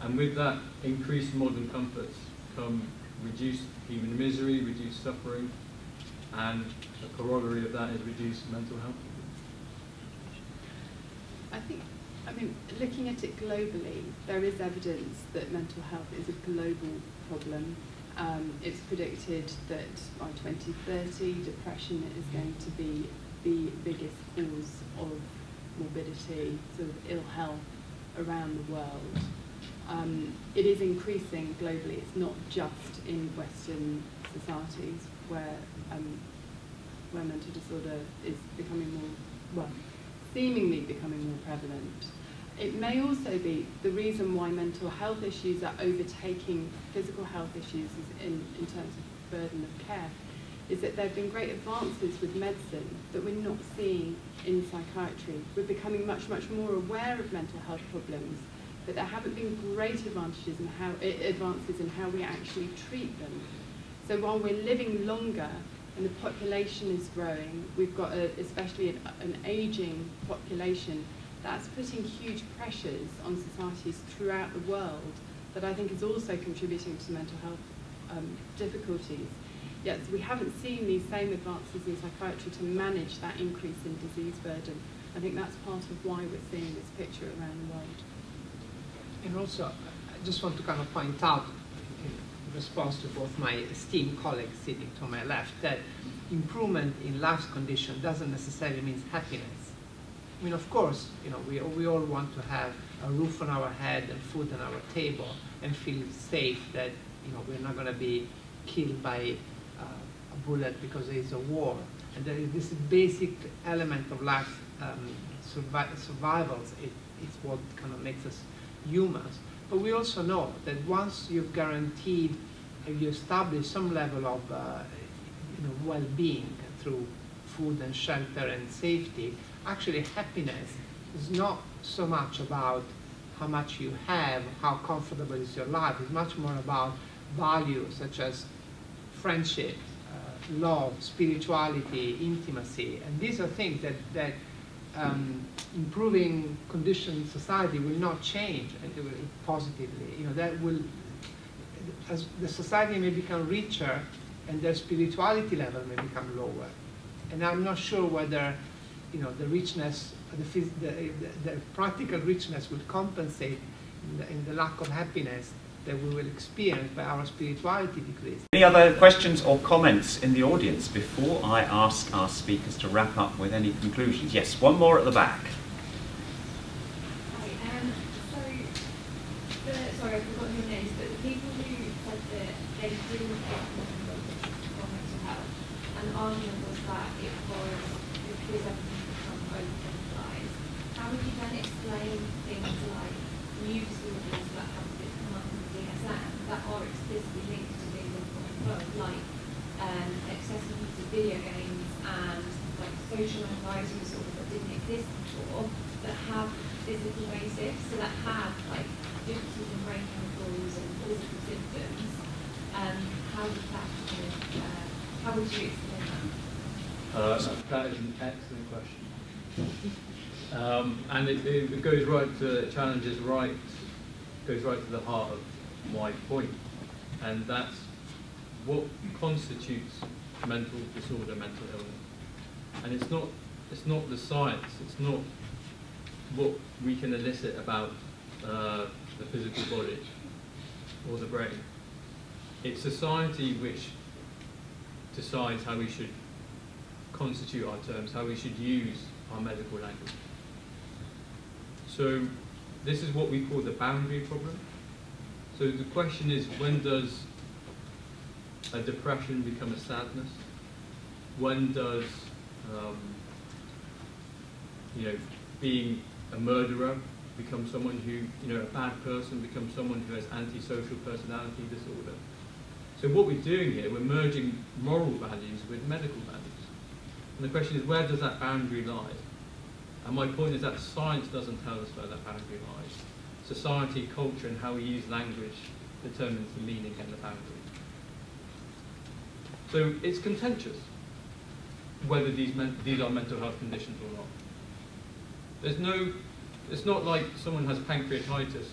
And with that increased modern comforts come reduced human misery, reduced suffering, and a corollary of that is reduced mental health. I mean, looking at it globally, there is evidence that mental health is a global problem. It's predicted that by 2030, depression is going to be the biggest cause of morbidity, sort of ill health around the world. It is increasing globally. It's not just in Western societies where mental disorder is becoming more, well, seemingly becoming more prevalent. It may also be the reason why mental health issues are overtaking physical health issues in terms of burden of care, is that there have been great advances with medicine that we're not seeing in psychiatry. We're becoming much, much more aware of mental health problems, but there haven't been great advances in how we actually treat them. So while we're living longer and the population is growing, we've got especially an aging population, that's putting huge pressures on societies throughout the world that I think is also contributing to mental health difficulties. Yet we haven't seen these same advances in psychiatry to manage that increase in disease burden. I think that's part of why we're seeing this picture around the world. And also, I just want to kind of point out, in response to both my esteemed colleagues sitting to my left, that improvement in life's condition doesn't necessarily mean happiness. I mean, of course, we all want to have a roof on our head and food on our table and feel safe that we're not going to be killed by a bullet because there is a war. And there is this basic element of life, survival. It's what kind of makes us humans. But we also know that once you've guaranteed, you establish some level of well-being through food and shelter and safety, actually happiness is not so much about how much you have, how comfortable is your life. It's much more about values such as friendship, love, spirituality, intimacy. And these are things that improving conditions in society will not change positively. That will, as the society may become richer and their spirituality level may become lower. And I'm not sure whether the richness, the practical richness will compensate in the lack of happiness that we will experience by our spirituality decrease. Any other questions or comments in the audience before I ask our speakers to wrap up with any conclusions? Yes, one more at the back. Sorry, I forgot your names, but the people who said that they didn't get mental health, and the argument was that it was because everything become overgeneralized. How would you then explain things like new disorders that have come up in the DSM that are explicitly linked to things in the modern world, like excessive use of video games and like social anxiety disorders that didn't exist before, that have physical basis, so that have like differences in brain chemicals and physical symptoms. How would that how would you explain that? That is an excellent question. And it goes right to, it challenges right, goes right to the heart of my point. And that's what constitutes mental disorder, mental illness. And it's not the science, it's not what we can elicit about the physical body or the brain. It's society which decides how we should constitute our terms, how we should use our medical language. So this is what we call the boundary problem. So the question is, when does a depression become a sadness? When does being a murderer become someone who, a bad person becomes someone who has antisocial personality disorder? So what we're doing here, we're merging moral values with medical values. And the question is, where does that boundary lie? And my point is that science doesn't tell us where that boundary lies. Society, culture, and how we use language determines the meaning and the boundary. So it's contentious whether these are mental health conditions or not. It's not like someone has pancreatitis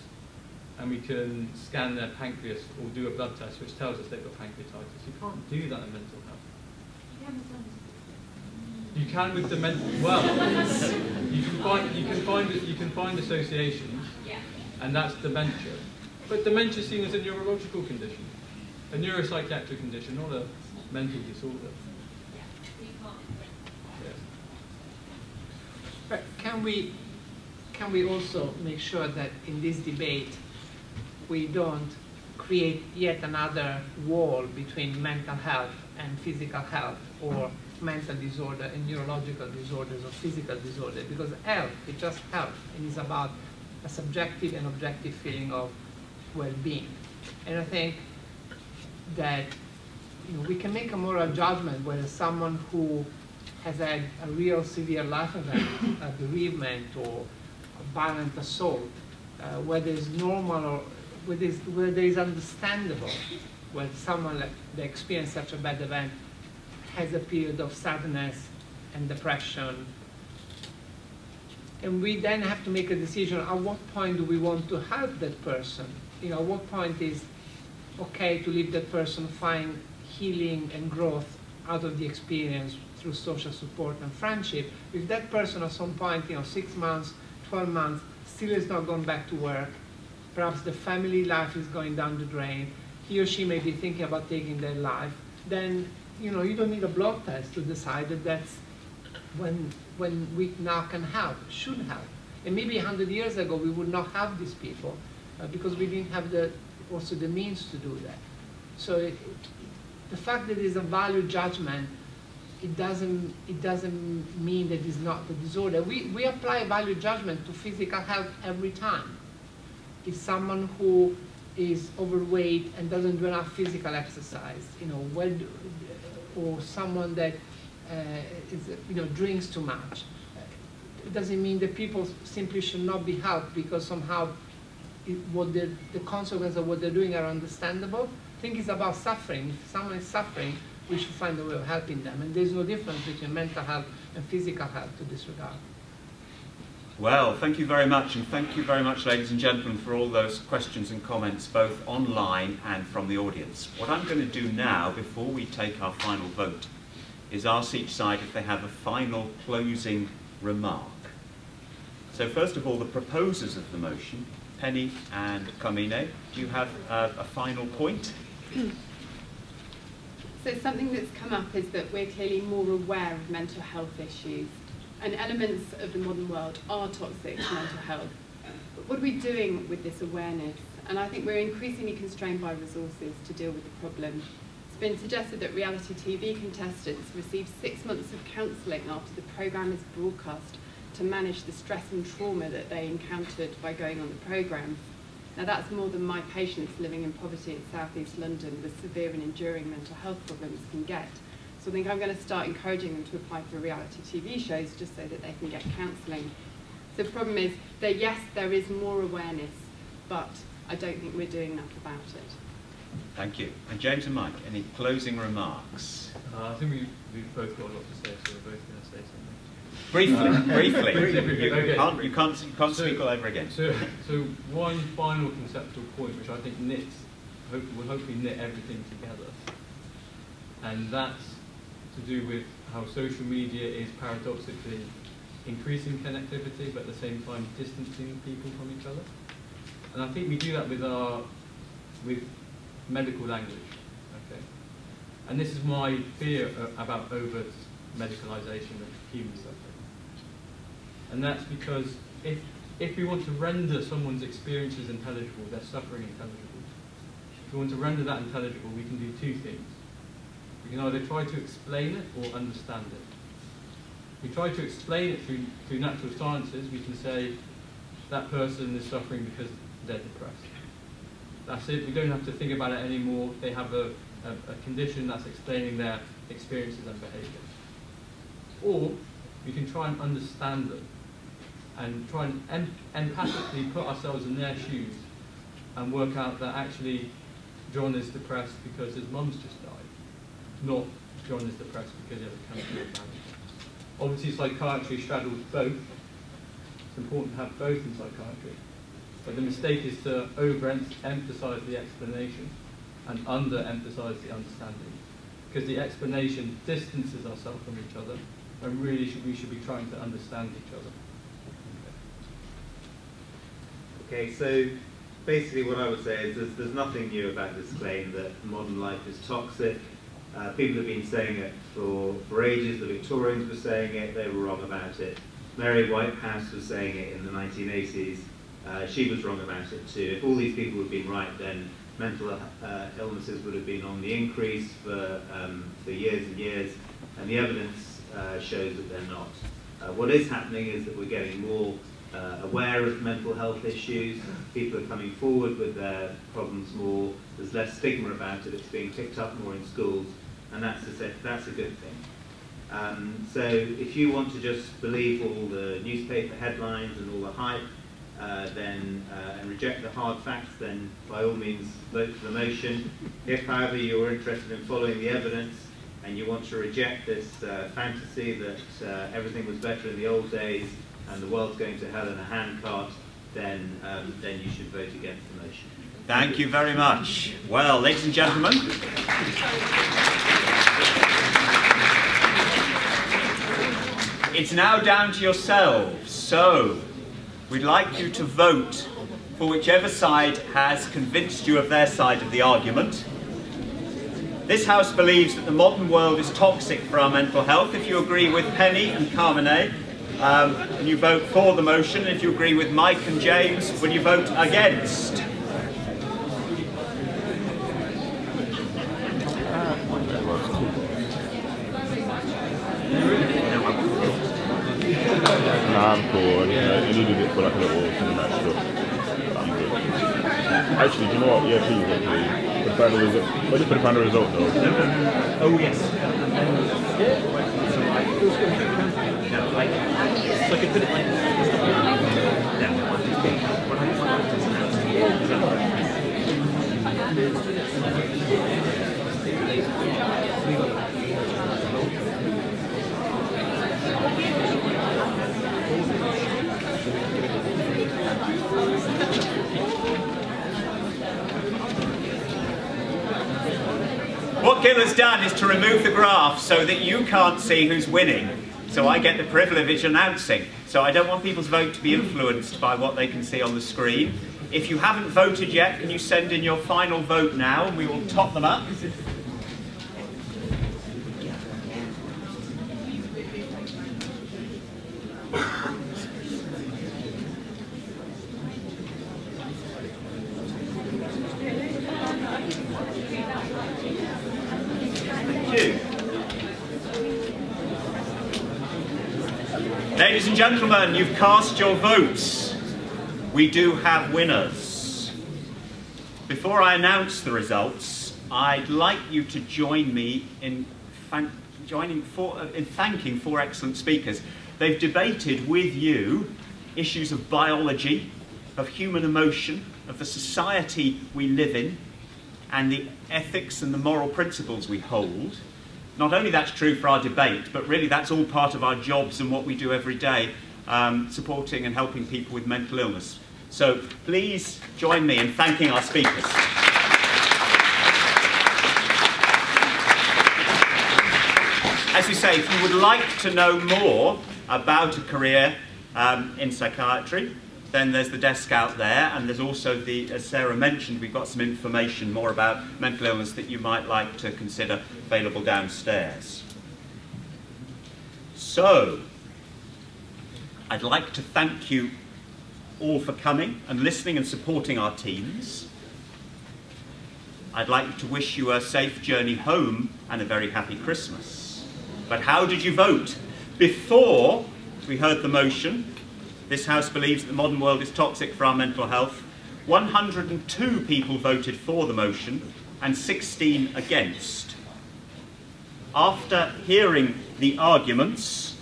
and we can scan their pancreas or do a blood test which tells us they've got pancreatitis. You can't do that in mental health. You can with dementia. Well, you can find associations, and that's dementia. But dementia is seen as a neurological condition, a neuropsychiatric condition, not a mental disorder. Yes. But can we also make sure that in this debate we don't create yet another wall between mental health and physical health, or mental disorder and neurological disorders or physical disorders? Because health is just health, and it's about a subjective and objective feeling of well-being. And I think that we can make a moral judgment whether someone who has had a real severe life event, a bereavement or a violent assault, whether it's normal or whether it's understandable when someone that experienced such a bad event has a period of sadness and depression. And we then have to make a decision, at what point do we want to help that person? At what point is okay to leave that person find healing and growth out of the experience through social support and friendship? If that person at some point, 6 months, 12 months, still is not going back to work, perhaps the family life is going down the drain, he or she may be thinking about taking their life, then you don't need a blood test to decide that that's when we now can help, should help. And maybe 100 years ago we would not have these people because we didn't have also the means to do that. So the fact that it's a value judgment, it doesn't mean that it's not the disorder. We apply value judgment to physical health every time. If someone who is overweight and doesn't do enough physical exercise, or someone that drinks too much, it doesn't mean that people simply should not be helped because somehow the consequences of what they're doing are understandable. I think it's about suffering. If someone is suffering, we should find a way of helping them. And there's no difference between mental health and physical health to this regard. Well, thank you very much, and thank you very much, ladies and gentlemen, for all those questions and comments, both online and from the audience. What I'm going to do now, before we take our final vote, is ask each side if they have a final closing remark. So first of all, the proposers of the motion, Penny and Carmine, do you have a final point? So something that's come up is that we're clearly more aware of mental health issues, and elements of the modern world are toxic to mental health. But what are we doing with this awareness? And I think we're increasingly constrained by resources to deal with the problem. It's been suggested that reality TV contestants receive 6 months of counselling after the programme is broadcast to manage the stress and trauma that they encountered by going on the programme. Now that's more than my patients living in poverty in South East London with severe and enduring mental health problems can get. So I think I'm going to start encouraging them to apply for reality TV shows just so that they can get counselling. So the problem is that yes, there is more awareness, but I don't think we're doing enough about it. Thank you. And James and Mike, any closing remarks? I think we've both got a lot to say, so we're both going to say something. Briefly. You can't speak all over again. So one final conceptual point, which I think will hopefully knit everything together, and that's to do with how social media is paradoxically increasing connectivity, but at the same time distancing people from each other. And I think we do that with medical language. Okay, and this is my fear about over-medicalization of human suffering. And that's because if we want to render someone's experiences intelligible, their suffering intelligible, if we want to render that intelligible, we can do two things. We can either try to explain it or understand it. If we try to explain it through natural sciences, we can say that person is suffering because they're depressed. That's it. We don't have to think about it anymore. They have a condition that's explaining their experiences and behaviour. Or we can try and understand them and try and empathically put ourselves in their shoes and work out that actually John is depressed because his mum's just died, not John is depressed because he has a cancer or family. Obviously psychiatry straddles both. It's important to have both in psychiatry. But the mistake is to over-emphasize the explanation and under-emphasize the understanding. Because the explanation distances ourselves from each other, and really we should be trying to understand each other. Okay, so basically what I would say is there's nothing new about this claim that modern life is toxic. People have been saying it for ages. The Victorians were saying it, they were wrong about it. Mary Whitehouse was saying it in the 1980s. She was wrong about it too. If all these people had been right, then mental illnesses would have been on the increase for years and years, and the evidence shows that they're not. What is happening is that we're getting more aware of mental health issues. People are coming forward with their problems more. There's less stigma about it. It's being picked up more in schools, and that's a good thing. So if you want to just believe all the newspaper headlines and all the hype, and reject the hard facts, then by all means vote for the motion. If, however, you're interested in following the evidence and you want to reject this fantasy that everything was better in the old days and the world's going to hell in a handcart, then you should vote against the motion. Thank you very much. Well, ladies and gentlemen, it's now down to yourselves. So we'd like you to vote for whichever side has convinced you of their side of the argument. This House believes that the modern world is toxic for our mental health. If you agree with Penny and Carmine, and you vote for the motion. If you agree with Mike and James, will you vote against? Nah, I'm cool. I needed it for like a little cinematic stuff. I'm good. Actually, do you know what? Yeah, please, actually. For the final result. What is for the final result, though? Oh, yes. So I could put it like What Gil has done is to remove the graph so that you can't see who's winning. So I get the privilege of announcing. So I don't want people's vote to be influenced by what they can see on the screen. If you haven't voted yet, can you send in your final vote now and we will top them up? Ladies and gentlemen, you've cast your votes. We do have winners. Before I announce the results, I'd like you to join me in thanking 4 excellent speakers. They've debated with you issues of biology, of human emotion, of the society we live in, and the ethics and the moral principles we hold. Not only that's true for our debate, but really that's all part of our jobs and what we do every day, supporting and helping people with mental illness. So please join me in thanking our speakers. As we say, if you would like to know more about a career in psychiatry, then there's the desk out there, and there's also as Sarah mentioned, we've got some information more about mental illness that you might like to consider available downstairs. So, I'd like to thank you all for coming and listening and supporting our teams. I'd like to wish you a safe journey home and a very happy Christmas. But how did you vote? Before we heard the motion, this House believes that the modern world is toxic for our mental health, 102 people voted for the motion and 16 against. After hearing the arguments,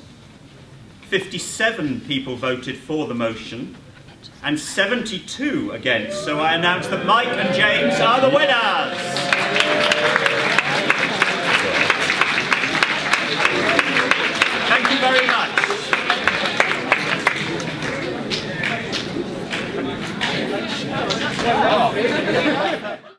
57 people voted for the motion and 72 against. So I announce that Mike and James are the winners.